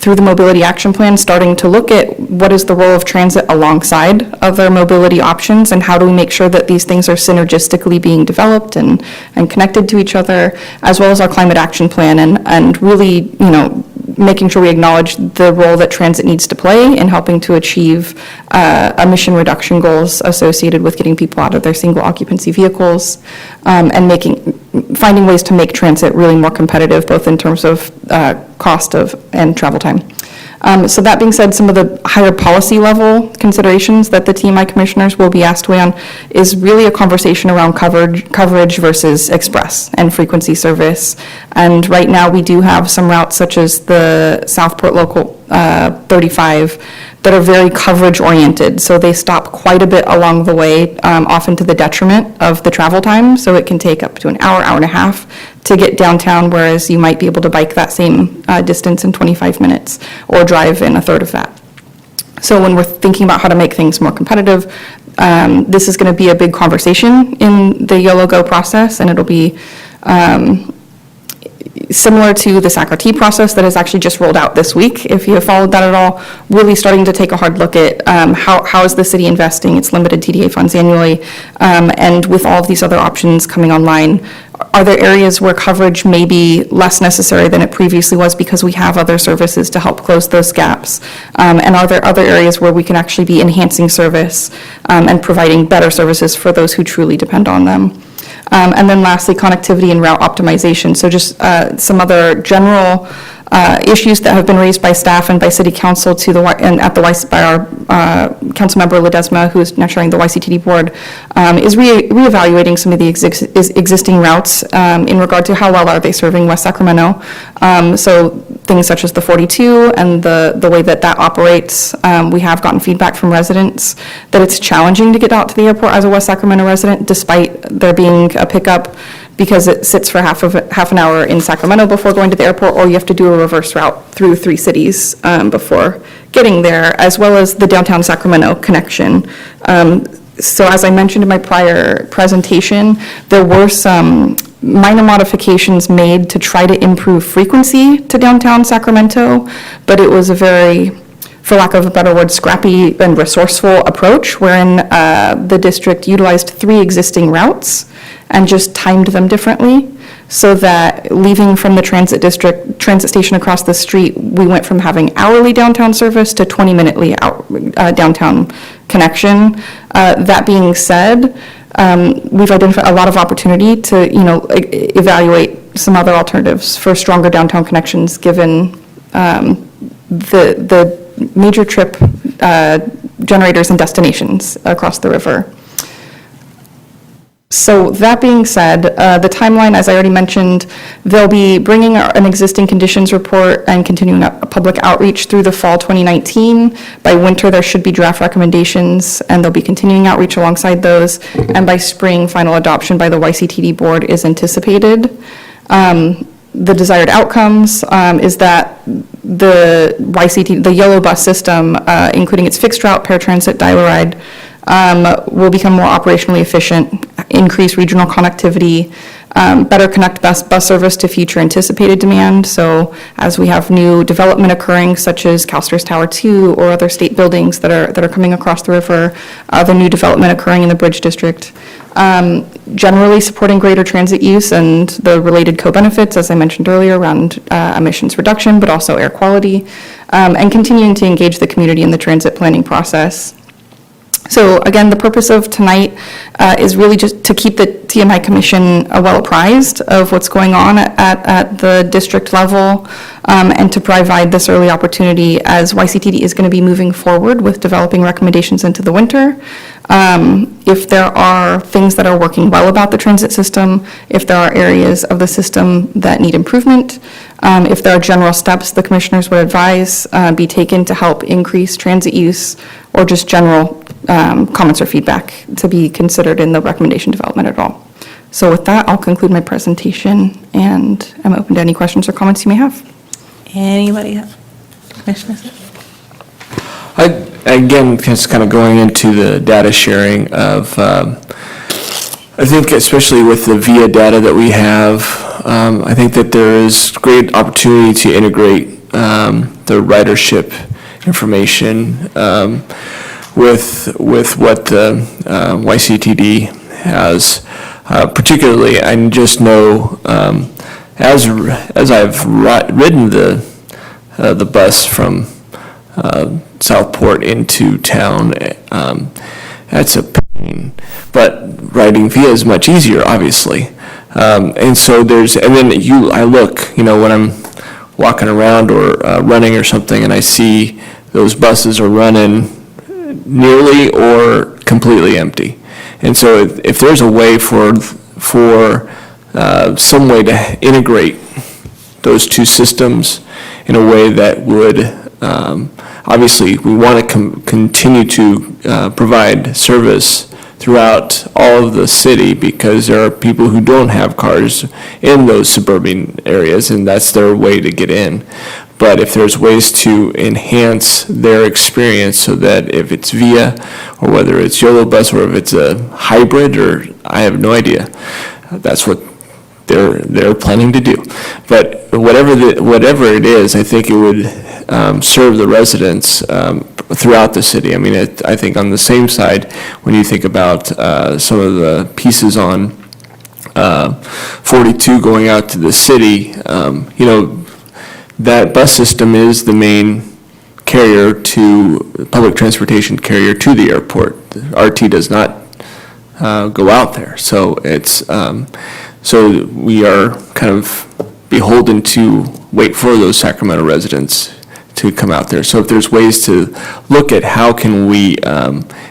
Speaker 11: Through the Mobility Action Plan, starting to look at what is the role of transit alongside other mobility options, and how do we make sure that these things are synergistically being developed and connected to each other, as well as our Climate Action Plan, and really, making sure we acknowledge the role that transit needs to play in helping to achieve emission reduction goals associated with getting people out of their single occupancy vehicles, and making finding ways to make transit really more competitive, both in terms of cost and travel time. So that being said, some of the higher policy level considerations that the TMI commissioners will be asked to weigh on is really a conversation around coverage versus express and frequency service. And right now we do have some routes such as the Southport Local 35 that are very coverage oriented. So they stop quite a bit along the way, often to the detriment of the travel time. So it can take up to an hour, hour and a half to get downtown, whereas you might be able to bike that same distance in 25 minutes or drive in a third of that. So when we're thinking about how to make things more competitive, this is going to be a big conversation in the Yellow Go process, and it'll be similar to the SACRT process that has actually just rolled out this week. If you have followed that at all, really starting to take a hard look at how is the city investing its limited TDA funds annually, and with all of these other options coming online, are there areas where coverage may be less necessary than it previously was because we have other services to help close those gaps? And are there other areas where we can actually be enhancing service and providing better services for those who truly depend on them? And then lastly, connectivity and route optimization. So just some other general issues that have been raised by staff and by city council to the, and at the, by our council member Ledesma, who is now chairing the YCTD board, is reevaluating some of the existing routes in regard to how well are they serving West Sacramento. So things such as the 42 and the way that that operates, we have gotten feedback from residents that it's challenging to get out to the airport as a West Sacramento resident, despite there being a pickup, because it sits for half an hour in Sacramento before going to the airport, or you have to do a reverse route through 3 cities before getting there, as well as the downtown Sacramento connection. So as I mentioned in my prior presentation, there were some minor modifications made to try to improve frequency to downtown Sacramento, but it was a very, for lack of a better word, scrappy and resourceful approach, wherein the district utilized 3 existing routes and just timed them differently, so that leaving from the transit station across the street, we went from having hourly downtown service to 20-minute downtown connection. That being said, we've identified a lot of opportunity to, evaluate some other alternatives for stronger downtown connections, given the major trip generators and destinations across the river. So that being said, the timeline, as I already mentioned, they'll be bringing an existing conditions report and continuing a public outreach through the fall 2019. By winter, there should be draft recommendations, and they'll be continuing outreach alongside those. And by spring, final adoption by the YCTD board is anticipated. The desired outcomes is that the YCTD, the yellow bus system, including its fixed route, paratransit, dial-a-ride, will become more operationally efficient, increase regional connectivity, better connect bus service to future anticipated demand. So as we have new development occurring, such as CalSTRS Tower 2 or other state buildings that are coming across the river, the new development occurring in the Bridge District, generally supporting greater transit use and the related co-benefits, as I mentioned earlier, around emissions reduction, but also air quality, and continuing to engage the community in the transit planning process. So again, the purpose of tonight is really just to keep the TMI Commission well apprised of what's going on at the district level, and to provide this early opportunity as YCTD is going to be moving forward with developing recommendations into the winter. If there are things that are working well about the transit system, if there are areas of the system that need improvement, if there are general steps the commissioners would advise be taken to help increase transit use, or just general comments or feedback to be considered in the recommendation development at all. So with that, I'll conclude my presentation, and I'm open to any questions or comments you may have.
Speaker 3: Anybody have questions?
Speaker 7: Again, just kind of going into the data sharing of, I think especially with the VIA data that we have, I think that there is great opportunity to integrate the ridership information with what the YCTD has. Particularly, I just know as I've ridden the bus from Southport into town, that's a pain. But riding VIA is much easier, obviously. And so and then I look, when I'm walking around or running or something, and I see those buses are running nearly or completely empty. And so if there's a way for some way to integrate those two systems in a way that would, obviously, we want to continue to provide service throughout all of the city, because there are people who don't have cars in those suburban areas, and that's their way to get in. But if there's ways to enhance their experience so that if it's VIA, or whether it's YOLO Bus, or if it's a hybrid, or I have no idea, that's what they're planning to do. But whatever it is, I think it would serve the residents throughout the city. I mean, I think on the same side, when you think about some of the pieces on 42 going out to the city, that bus system is the main public transportation carrier to the airport. RT does not go out there. So so we are kind of beholden to wait for those Sacramento residents to come out there. So if there's ways to look at how can we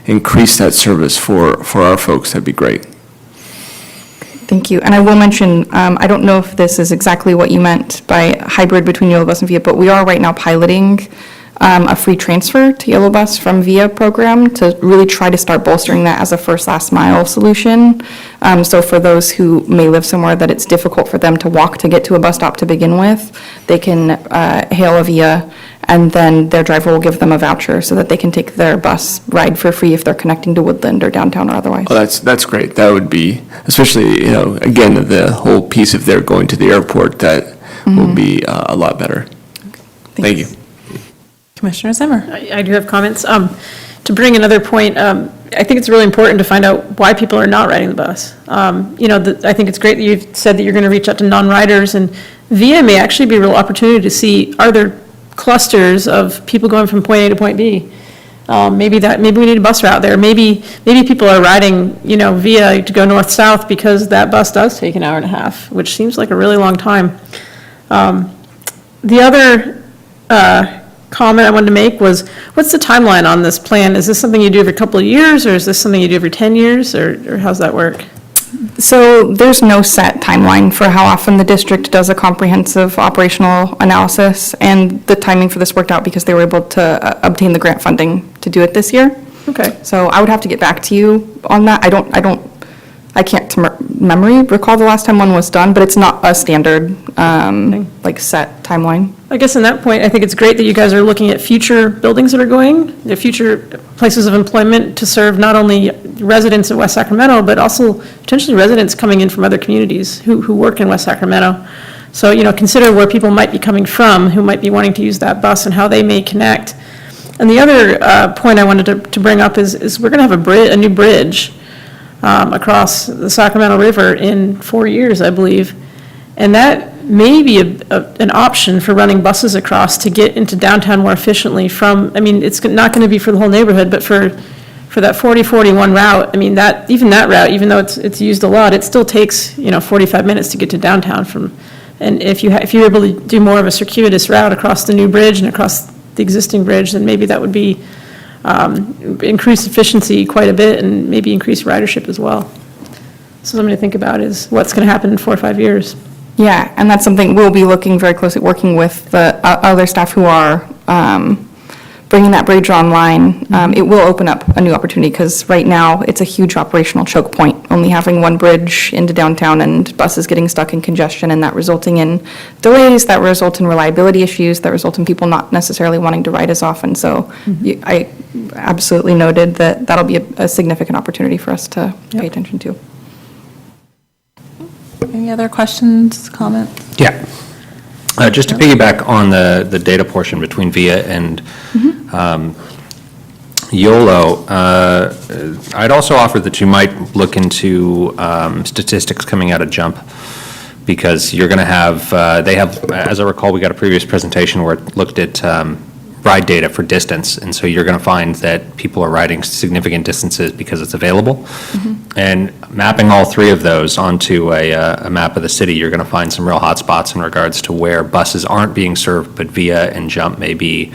Speaker 7: increase that service for our folks, that'd be great.
Speaker 11: Thank you. And I will mention, I don't know if this is exactly what you meant by hybrid between Yellow Bus and VIA, but we are right now piloting a free transfer to Yellow Bus from VIA program to really try to start bolstering that as a first last mile solution. So for those who may live somewhere that it's difficult for them to walk to get to a bus stop to begin with, they can hail a VIA, and then their driver will give them a voucher so that they can take their bus ride for free if they're connecting to Woodland or downtown or otherwise.
Speaker 7: Oh, that's great. That would be, especially, again, the whole piece, if they're going to the airport, that will be a lot better. Thank you.
Speaker 3: Commissioner Zimmer.
Speaker 8: I do have comments. To bring another point, I think it's really important to find out why people are not riding the bus. I think it's great that you've said that you're going to reach out to non-riders, and VIA may actually be a real opportunity to see, are there clusters of people going from point A to point B? Maybe we need a bus route there. Maybe people are riding, VIA to go north-south because that bus does take an hour and a half, which seems like a really long time. The other comment I wanted to make was, what's the timeline on this plan? Is this something you do every couple of years, or is this something you do every 10 years, or how's that work?
Speaker 11: So there's no set timeline for how often the district does a comprehensive operational analysis, and the timing for this worked out because they were able to obtain the grant funding to do it this year.
Speaker 8: Okay.
Speaker 11: So I would have to get back to you on that. I can't to memory recall the last time one was done, but it's not a standard, set timeline.
Speaker 8: I guess in that point, I think it's great that you guys are looking at future buildings that are going, the future places of employment to serve not only residents of West Sacramento, but also potentially residents coming in from other communities who work in West Sacramento. So, consider where people might be coming from, who might be wanting to use that bus, and how they may connect. And the other point I wanted to bring up is we're going to have a new bridge across the Sacramento River in 4 years, I believe. And that may be an option for running buses across to get into downtown more efficiently it's not going to be for the whole neighborhood, but for that 4041 route, even that route, even though it's used a lot, it still takes, 45 minutes to get to downtown and if you're able to do more of a circuitous route across the new bridge and across the existing bridge, then maybe that would be increase efficiency quite a bit and maybe increase ridership as well. So something to think about is what's going to happen in 4 or 5 years.
Speaker 11: Yeah, and that's something we'll be looking very closely, working with the other staff who are bringing that bridge online. It will open up a new opportunity because right now it's a huge operational choke point, only having one bridge into downtown and buses getting stuck in congestion, and that resulting in delays, that result in reliability issues, that result in people not necessarily wanting to ride as often. So I absolutely noted that that'll be a significant opportunity for us to pay attention to.
Speaker 3: Any other questions, comments?
Speaker 12: Yeah. Just to piggyback on the data portion between VIA and YOLO, I'd also offer that you might look into statistics coming out of JUMP, because you're going to have, as I recall, we got a previous presentation where it looked at ride data for distance, and so you're going to find that people are riding significant distances because it's available. And mapping all three of those onto a map of the city, you're going to find some real hotspots in regards to where buses aren't being served, but Via and Jump may be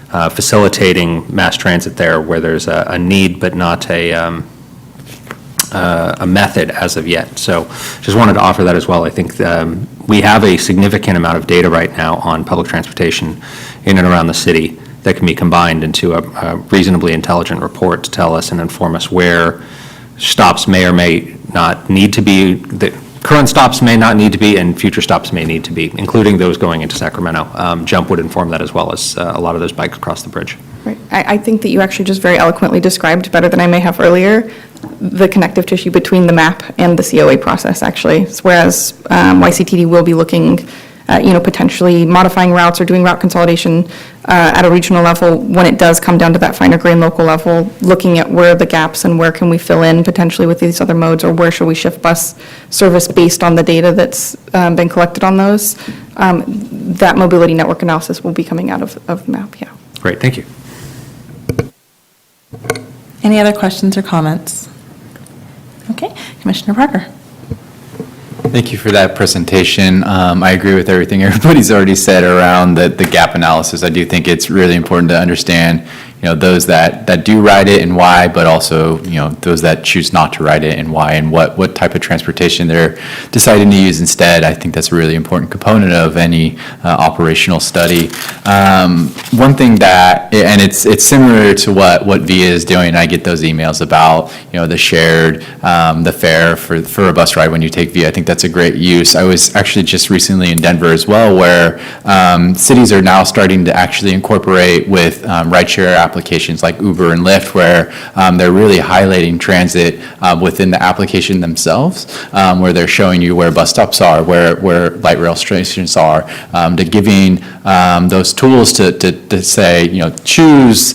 Speaker 12: facilitating mass transit there, where there's a need but not a method as of yet. So just wanted to offer that as well. I think we have a significant amount of data right now on public transportation in and around the city that can be combined into a reasonably intelligent report to tell us and inform us where stops may or may not need to be, the current stops may not need to be, and future stops may need to be, including those going into Sacramento. Jump would inform that, as well as a lot of those bikes across the bridge.
Speaker 11: Right. I think that you actually just very eloquently described, better than I may have earlier, the connective tissue between the map and the COA process, actually. Whereas YCTD will be looking at, potentially modifying routes or doing route consolidation at a regional level when it does come down to that finer grain local level, looking at where are the gaps and where can we fill in potentially with these other modes, or where should we shift bus service based on the data that's been collected on those. That mobility network analysis will be coming out of the map, yeah.
Speaker 12: Great, thank you.
Speaker 3: Any other questions or comments? Okay, Commissioner Parker.
Speaker 4: Thank you for that presentation. I agree with everything everybody's already said around the gap analysis. I do think it's really important to understand, those that do ride it and why, but also, those that choose not to ride it and why, and what type of transportation they're deciding to use instead. I think that's a really important component of any operational study. One thing that, and it's similar to what VIA is doing, I get those emails about, the shared, the fare for a bus ride when you take VIA. I think that's a great use. I was actually just recently in Denver as well, where cities are now starting to actually incorporate with rideshare applications like Uber and Lyft, where they're really highlighting transit within the application themselves, where they're showing you where bus stops are, where light rail stations are, to giving those tools to say, choose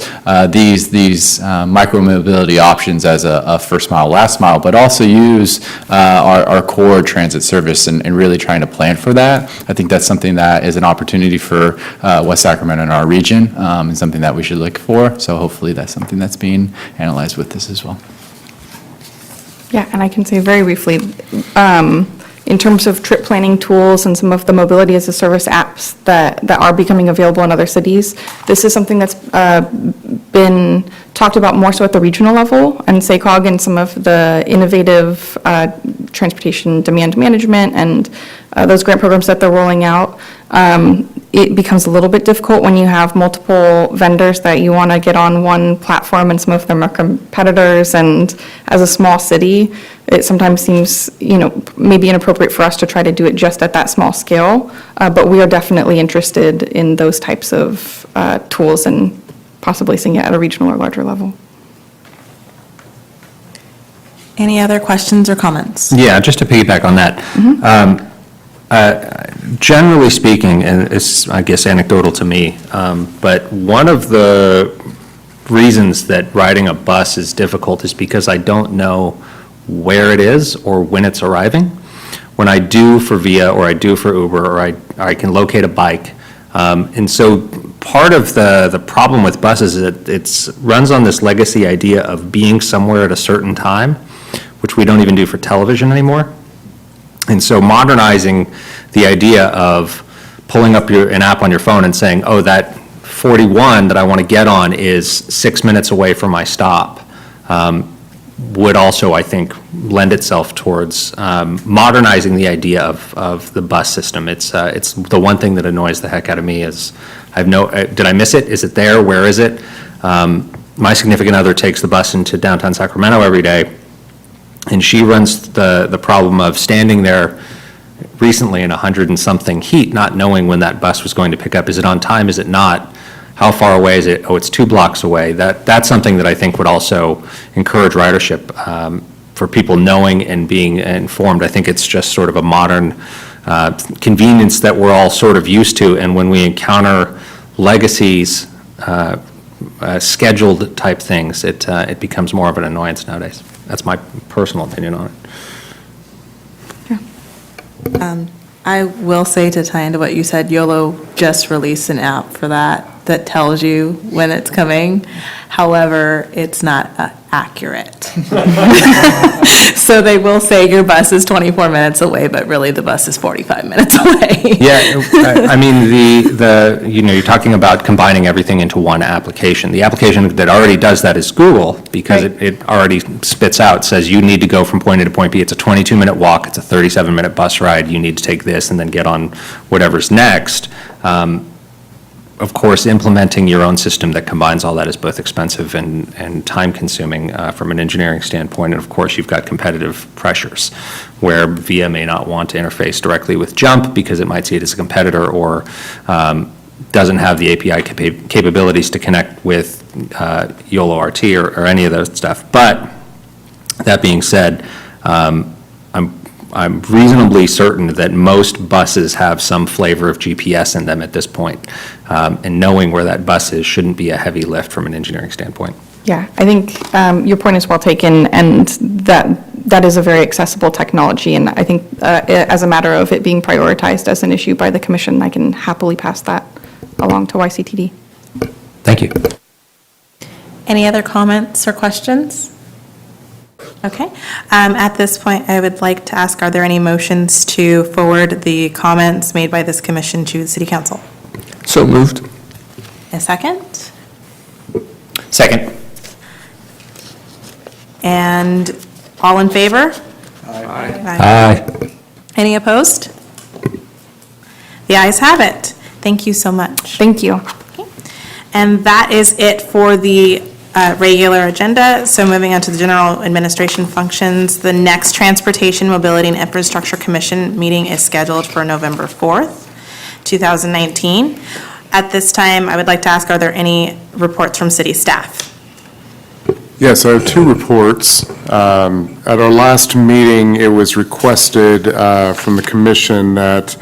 Speaker 4: these micro-mobility options as a first mile, last mile, but also use our core transit service and really trying to plan for that. I think that's something that is an opportunity for West Sacramento and our region, and something that we should look for. So hopefully that's something that's being analyzed with this as well.
Speaker 11: Yeah, and I can say very briefly, in terms of trip planning tools and some of the mobility as a service apps that are becoming available in other cities, this is something that's been talked about more so at the regional level, and SACOG and some of the innovative transportation demand management and those grant programs that they're rolling out. It becomes a little bit difficult when you have multiple vendors that you want to get on one platform, and some of them are competitors, and as a small city, it sometimes seems, maybe inappropriate for us to try to do it just at that small scale, but we are definitely interested in those types of tools and possibly seeing it at a regional or larger level.
Speaker 3: Any other questions or comments?
Speaker 12: Yeah, just to piggyback on that. Generally speaking, and it's, I guess, anecdotal to me, but one of the reasons that riding a bus is difficult is because I don't know where it is or when it's arriving. When I do for Via or I do for Uber, or I can locate a bike. And so part of the problem with buses is that it runs on this legacy idea of being somewhere at a certain time, which we don't even do for television anymore. And so modernizing the idea of pulling up an app on your phone and saying, oh, that 41 that I want to get on is 6 minutes away from my stop, would also, I think, lend itself towards modernizing the idea of the bus system. It's the one thing that annoys the heck out of me is did I miss it? Is it there? Where is it? My significant other takes the bus into downtown Sacramento every day, and she runs the problem of standing there recently in 100 and something heat, not knowing when that bus was going to pick up. Is it on time? Is it not? How far away is it? Oh, it's 2 blocks away. That's something that I think would also encourage ridership for people knowing and being informed. I think it's just sort of a modern convenience that we're all sort of used to, and when we encounter legacies, scheduled type things, it becomes more of an annoyance nowadays. That's my personal opinion on it.
Speaker 3: I will say, to tie into what you said, YOLO just released an app for that that tells you when it's coming. However, it's not accurate. So they will say your bus is 24 minutes away, but really the bus is 45 minutes away.
Speaker 12: Yeah, I mean, you're talking about combining everything into one application. The application that already does that is Google, because
Speaker 3: Right.
Speaker 12: it already spits out, says you need to go from point A to point B. It's a 22-minute walk, it's a 37-minute bus ride, you need to take this and then get on whatever's next. Of course, implementing your own system that combines all that is both expensive and time-consuming from an engineering standpoint. And of course, you've got competitive pressures where VIA may not want to interface directly with JUMP because it might see it as a competitor, or doesn't have the API capabilities to connect with YOLO RT or any of those stuff. But that being said, I'm reasonably certain that most buses have some flavor of GPS in them at this point. And knowing where that bus is shouldn't be a heavy lift from an engineering standpoint.
Speaker 11: Yeah, I think your point is well taken, and that is a very accessible technology, and I think as a matter of it being prioritized as an issue by the commission, I can happily pass that along to YCTD.
Speaker 12: Thank you.
Speaker 3: Any other comments or questions? Okay. At this point, I would like to ask, are there any motions to forward the comments made by this commission to the City Council?
Speaker 7: So moved.
Speaker 3: A second?
Speaker 9: Second.
Speaker 3: And all in favor?
Speaker 12: Aye.
Speaker 3: Any opposed? The ayes have it. Thank you so much.
Speaker 11: Thank you.
Speaker 3: And that is it for the regular agenda. So moving on to the general administration functions, the next Transportation, Mobility, and Infrastructure Commission meeting is scheduled for November 4th, 2019. At this time, I would like to ask, are there any reports from city staff?
Speaker 1: Yes, I have two reports. At our last meeting, it was requested from the commission that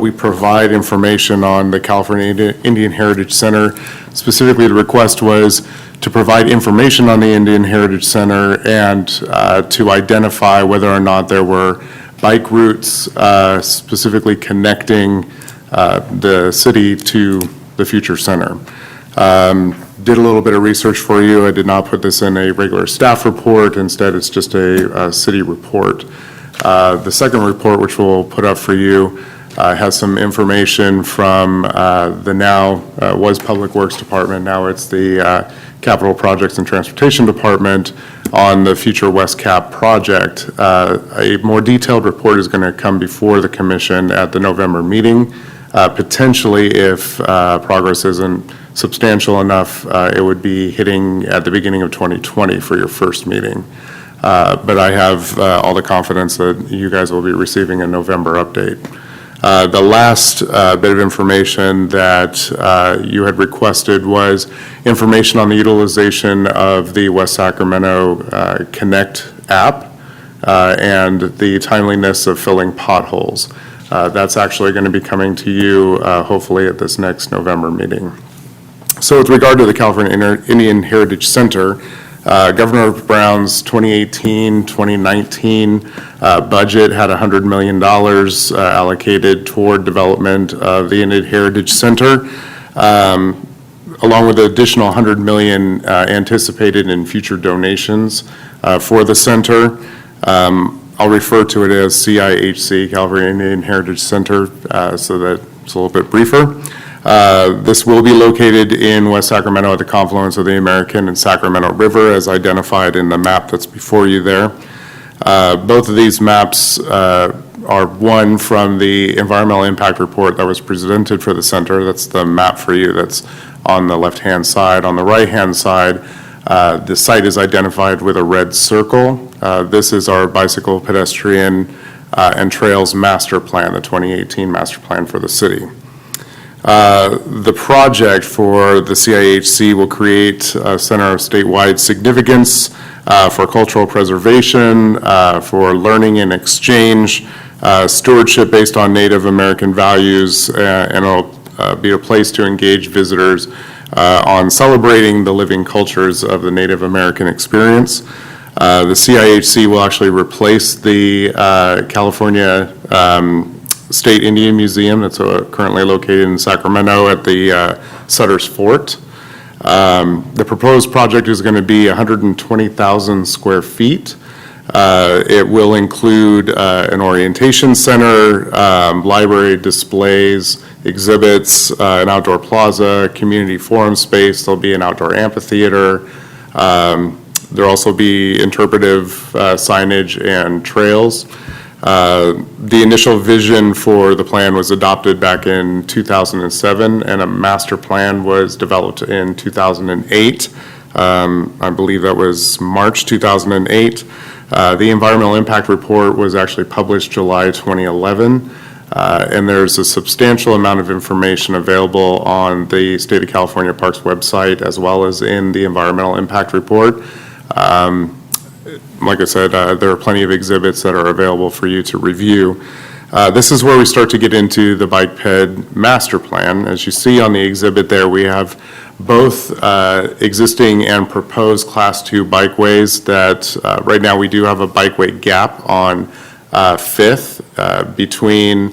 Speaker 1: we provide information on the California Indian Heritage Center. Specifically, the request was to provide information on the Indian Heritage Center and to identify whether or not there were bike routes specifically connecting the city to the future center. Did a little bit of research for you. I did not put this in a regular staff report. Instead, it's just a city report. The second report, which we'll put up for you, has some information from the now was Public Works Department. Now it's the Capital Projects and Transportation Department on the future West Cap project. A more detailed report is going to come before the commission at the November meeting. Potentially, if progress isn't substantial enough, it would be hitting at the beginning of 2020 for your first meeting. But I have all the confidence that you guys will be receiving a November update. The last bit of information that you had requested was information on the utilization of the West Sacramento Connect app and the timeliness of filling potholes. That's actually going to be coming to you hopefully at this next November meeting. So with regard to the California Indian Heritage Center, Governor Brown's 2018-2019 budget had $100 million allocated toward development of the Indian Heritage Center, along with an additional $100 million anticipated in future donations for the center. I'll refer to it as CIHC, California Indian Heritage Center, so that it's a little bit briefer. This will be located in West Sacramento at the confluence of the American and Sacramento River, as identified in the map that's before you there. Both of these maps are one from the environmental impact report that was presented for the center. That's the map for you that's on the left-hand side. On the right-hand side, the site is identified with a red circle. This is our bicycle, pedestrian, and trails master plan, the 2018 master plan for the city. The project for the CIHC will create a center of statewide significance for cultural preservation, for learning and exchange, stewardship based on Native American values, and it'll be a place to engage visitors on celebrating the living cultures of the Native American experience. The CIHC will actually replace the California State Indian Museum that's currently located in Sacramento at the Sutter's Fort. The proposed project is going to be 120,000 square feet. It will include an orientation center, library displays, exhibits, an outdoor plaza, community forum space. There'll be an outdoor amphitheater. There'll also be interpretive signage and trails. The initial vision for the plan was adopted back in 2007, and a master plan was developed in 2008. I believe that was March 2008. The environmental impact report was actually published July 2011, and there's a substantial amount of information available on the State of California Parks website as well as in the environmental impact report. Like I said, there are plenty of exhibits that are available for you to review. This is where we start to get into the bike ped master plan. As you see on the exhibit there, we have both existing and proposed Class 2 bikeways that right now we do have a bikeway gap on 5th between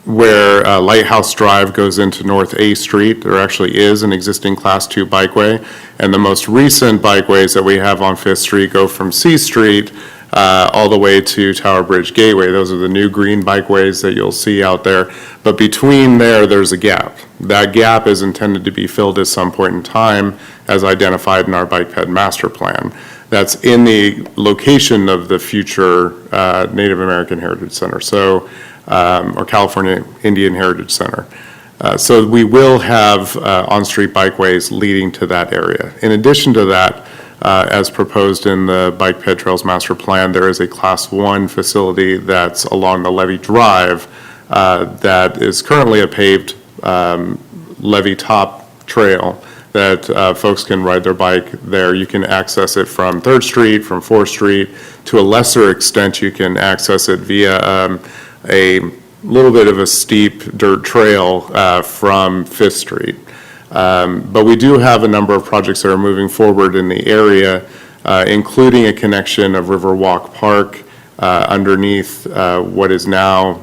Speaker 1: where Lighthouse Drive goes into North A Street. There actually is an existing Class 2 bikeway, and the most recent bikeways that we have on 5th Street go from C Street all the way to Tower Bridge Gateway. Those are the new green bikeways that you'll see out there. But between there's a gap. That gap is intended to be filled at some point in time as identified in our bike ped master plan. That's in the location of the future Native American Heritage Center, or California Indian Heritage Center. So we will have on-street bikeways leading to that area. In addition to that, as proposed in the Bike Ped Trails Master Plan, there is a Class 1 facility that's along the Levee Drive that is currently a paved levee top trail that folks can ride their bike there. You can access it from 3rd Street, from 4th Street. To a lesser extent, you can access it via a little bit of a steep dirt trail from 5th Street. But we do have a number of projects that are moving forward in the area, including a connection of Riverwalk Park underneath what is now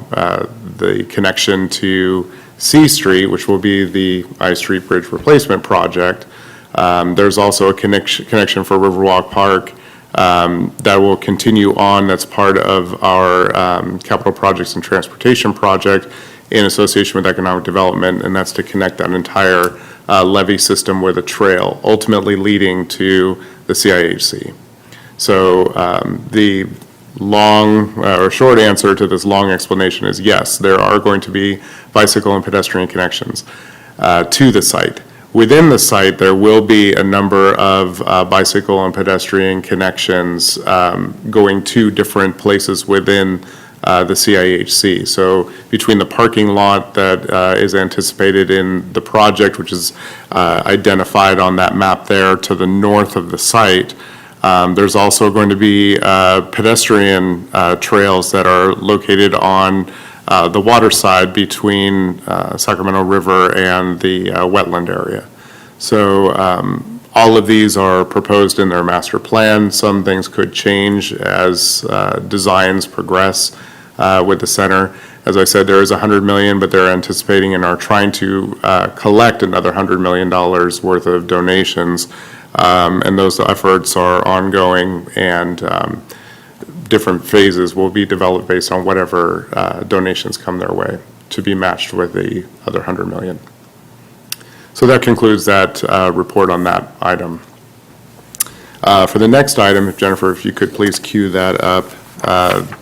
Speaker 1: the connection to C Street, which will be the I Street Bridge Replacement Project. There's also a connection for Riverwalk Park that will continue on. That's part of our capital projects and transportation project in association with economic development, and that's to connect that entire levee system with a trail, ultimately leading to the CIHC. So the long or short answer to this long explanation is yes, there are going to be bicycle and pedestrian connections to the site. Within the site, there will be a number of bicycle and pedestrian connections going to different places within the CIHC. So between the parking lot that is anticipated in the project, which is identified on that map there to the north of the site, there's also going to be pedestrian trails that are located on the water side between Sacramento River and the wetland area. So all of these are proposed in their master plan. Some things could change as designs progress with the center. As I said, there is $100 million, but they're anticipating and are trying to collect another $100 million worth of donations. And those efforts are ongoing, and different phases will be developed based on whatever donations come their way to be matched with the other $100 million. So that concludes that report on that item. For the next item, Jennifer, if you could please cue that up.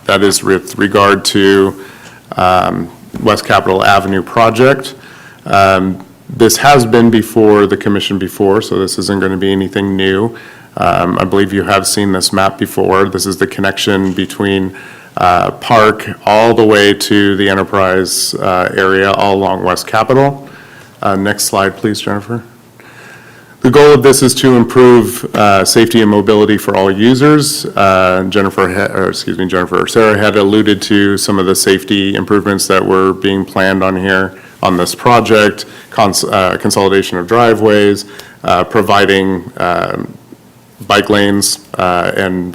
Speaker 1: That is with regard to West Capitol Avenue project. This has been before the commission before, so this isn't going to be anything new. I believe you have seen this map before. This is the connection between Park all the way to the Enterprise area, all along West Capitol. Next slide, please, Jennifer. The goal of this is to improve safety and mobility for all users. Sarah had alluded to some of the safety improvements that were being planned on here on this project, consolidation of driveways, providing bike lanes and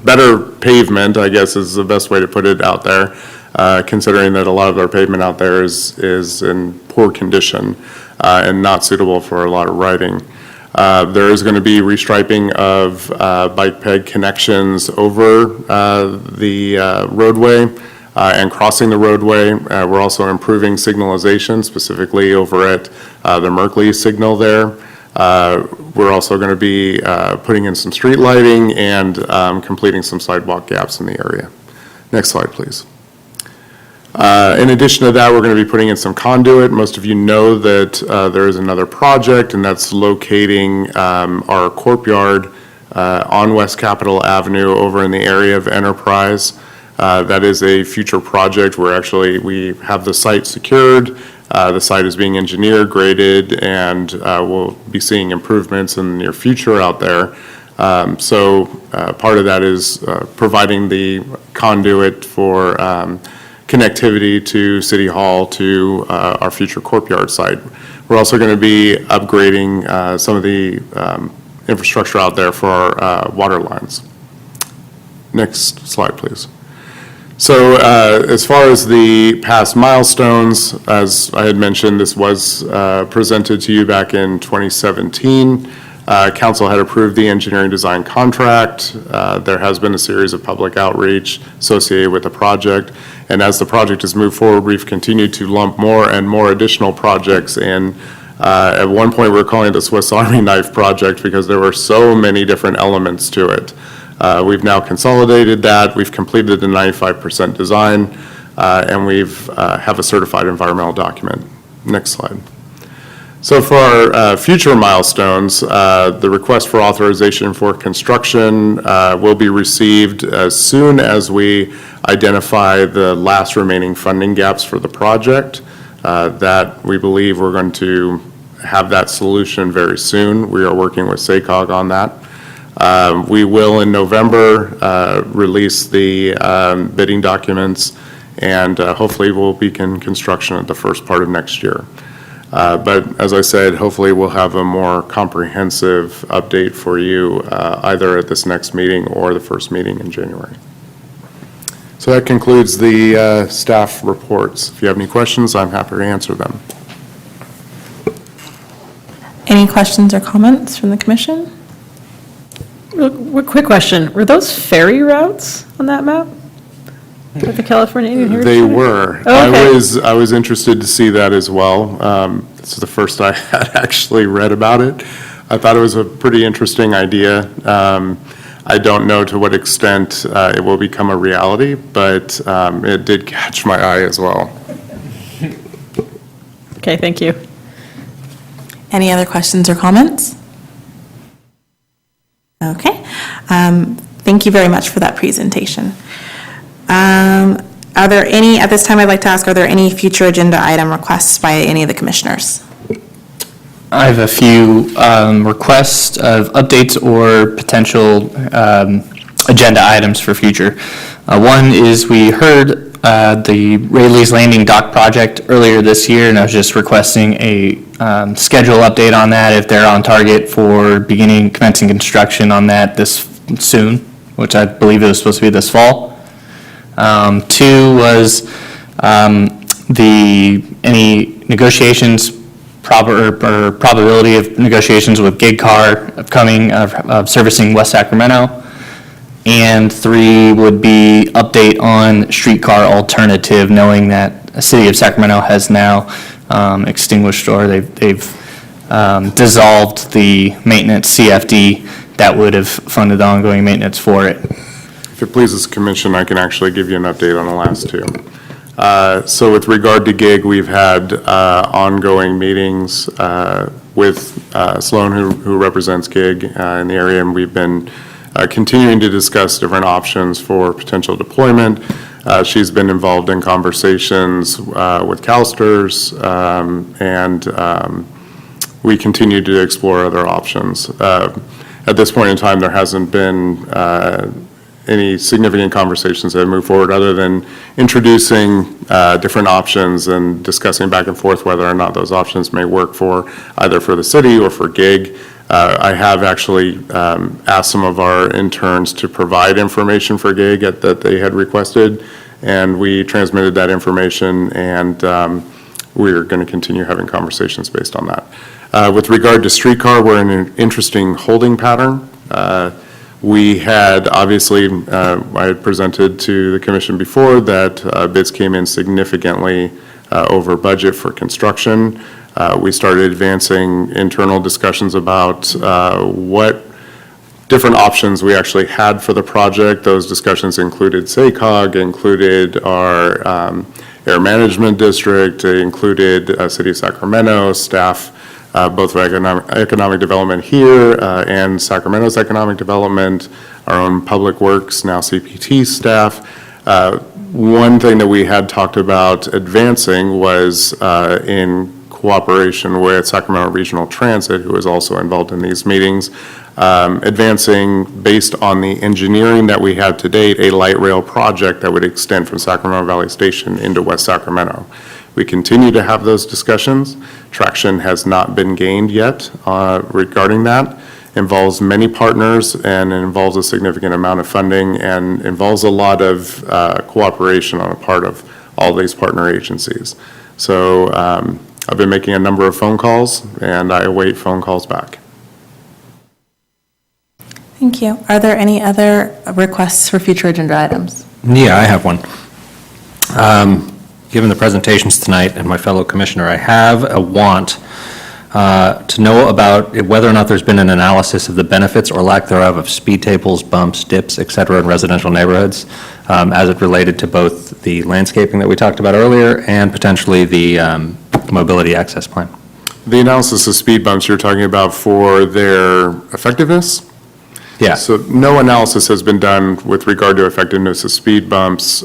Speaker 1: better pavement, I guess is the best way to put it out there, considering that a lot of our pavement out there is in poor condition and not suitable for a lot of riding. There is going to be restriping of bike ped connections over the roadway and crossing the roadway. We're also improving signalization, specifically over at the Merkley signal there. We're also going to be putting in some street lighting and completing some sidewalk gaps in the area. Next slide, please. In addition to that, we're going to be putting in some conduit. Most of you know that there is another project, and that's locating our courtyard on West Capitol Avenue over in the area of Enterprise. That is a future project where we have the site secured. The site is being engineered, graded, and we'll be seeing improvements in the near future out there. So part of that is providing the conduit for connectivity to City Hall to our future courtyard site. We're also going to be upgrading some of the infrastructure out there for our water lines. Next slide, please. So as far as the past milestones, as I had mentioned, this was presented to you back in 2017. Council had approved the engineering design contract. There has been a series of public outreach associated with the project. And as the project has moved forward, we've continued to lump more and more additional projects in. At one point, we were calling it the Swiss Army knife project because there were so many different elements to it. We've now consolidated that. We've completed the 95% design, and we've have a certified environmental document. Next slide. So for our future milestones, the request for authorization for construction will be received as soon as we identify the last remaining funding gaps for the project. That we believe we're going to have that solution very soon. We are working with SACOG on that. We will in November release the bidding documents, and hopefully we'll begin construction at the first part of next year. But as I said, hopefully we'll have a more comprehensive update for you either at this next meeting or the first meeting in January. So that concludes the staff reports. If you have any questions, I'm happy to answer them.
Speaker 3: Any questions or comments from the commission?
Speaker 8: Real quick question, were those ferry routes on that map? With the California Indian Heritage
Speaker 1: They
Speaker 8: Center?
Speaker 1: were.
Speaker 8: Oh, okay.
Speaker 1: I was interested to see that as well. This is the first I had actually read about it. I thought it was a pretty interesting idea. I don't know to what extent it will become a reality, but it did catch my eye as well.
Speaker 8: Okay, thank you.
Speaker 3: Any other questions or comments? Okay. Thank you very much for that presentation. Are there any, at this time I'd like to ask, are there any future agenda item requests by any of the commissioners?
Speaker 9: I have a few requests of updates or potential agenda items for future. One is we heard the Rayleigh's Landing Dock project earlier this year, and I was just requesting a schedule update on that, if they're on target for commencing construction on that this soon, which I believe it was supposed to be this fall. Two was any negotiations, probability of negotiations with Gig Car upcoming of servicing West Sacramento. And three would be update on streetcar alternative, knowing that the city of Sacramento has now extinguished, or they've dissolved the maintenance CFD that would have funded ongoing maintenance for it.
Speaker 1: If it pleases the commission, I can actually give you an update on the last two. So with regard to GIG, we've had ongoing meetings with Sloan, who represents GIG in the area, and we've been continuing to discuss different options for potential deployment. She's been involved in conversations with CalSTRS, and we continue to explore other options. At this point in time, there hasn't been any significant conversations that have moved forward other than introducing different options and discussing back and forth whether or not those options may work for either for the city or for GIG. I have actually asked some of our interns to provide information for GIG that they had requested, and we transmitted that information, and we're going to continue having conversations based on that. With regard to streetcar, we're in an interesting holding pattern. We had, obviously, I had presented to the commission before that bids came in significantly over budget for construction. We started advancing internal discussions about what different options we actually had for the project. Those discussions included SACOG, included our Air Management District, included City of Sacramento staff, both for economic development here and Sacramento's economic development, our own Public Works, now CPT staff. One thing that we had talked about advancing was in cooperation with Sacramento Regional Transit, who is also involved in these meetings, advancing based on the engineering that we have to date, a light rail project that would extend from Sacramento Valley Station into West Sacramento. We continue to have those discussions. Traction has not been gained yet regarding that. Involves many partners and involves a significant amount of funding and involves a lot of cooperation on the part of all these partner agencies. So I've been making a number of phone calls, and I await phone calls back.
Speaker 3: Thank you. Are there any other requests for future agenda items?
Speaker 12: Yeah, I have one. Given the presentations tonight and my fellow commissioner, I have a want to know about whether or not there's been an analysis of the benefits or lack thereof of speed tables, bumps, dips, et cetera, in residential neighborhoods as it related to both the landscaping that we talked about earlier and potentially the mobility access plan.
Speaker 1: The analysis of speed bumps you're talking about for their effectiveness?
Speaker 12: Yeah.
Speaker 1: So no analysis has been done with regard to effectiveness of speed bumps.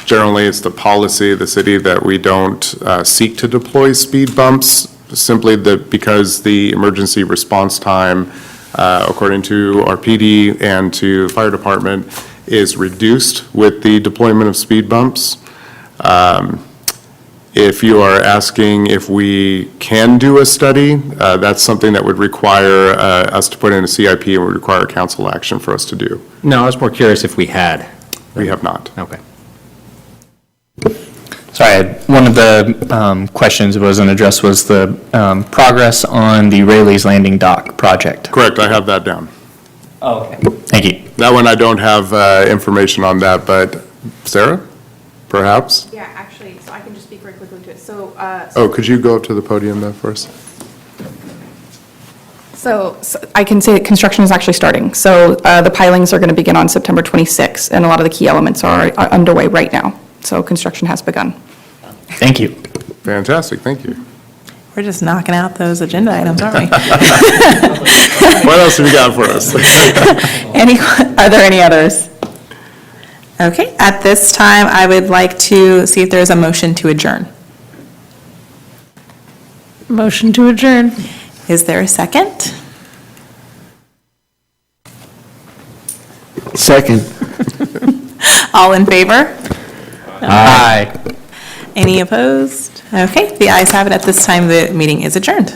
Speaker 1: Generally, it's the policy of the city that we don't seek to deploy speed bumps, simply because the emergency response time, according to our PD and to the fire department, is reduced with the deployment of speed bumps. If you are asking if we can do a study, that's something that would require us to put in a CIP and would require council action for us to do.
Speaker 12: No, I was more curious if we had.
Speaker 1: We have not.
Speaker 12: Okay.
Speaker 9: Sorry, one of the questions that wasn't addressed was the progress on the Rayleigh's Landing Dock project.
Speaker 1: Correct, I have that down.
Speaker 9: Oh, okay. Thank you.
Speaker 1: That one, I don't have information on that, but Sarah, perhaps?
Speaker 3: Yeah, actually, so I can just speak very quickly to it. So,
Speaker 1: Oh, could you go up to the podium there first?
Speaker 11: So I can say that construction is actually starting. So the pilings are going to begin on September 26th, and a lot of the key elements are underway right now. So construction has begun.
Speaker 9: Thank you.
Speaker 1: Fantastic, thank you.
Speaker 3: we're just knocking out those agenda items, aren't we?
Speaker 1: What else have you got for us?
Speaker 3: Are there any others? Okay, at this time, I would like to see if there's a motion to adjourn.
Speaker 2: Motion to adjourn.
Speaker 3: Is there a second?
Speaker 7: Second.
Speaker 3: All in favor?
Speaker 9: Aye.
Speaker 3: Any opposed? Okay, the ayes have it. At this time, the meeting is adjourned.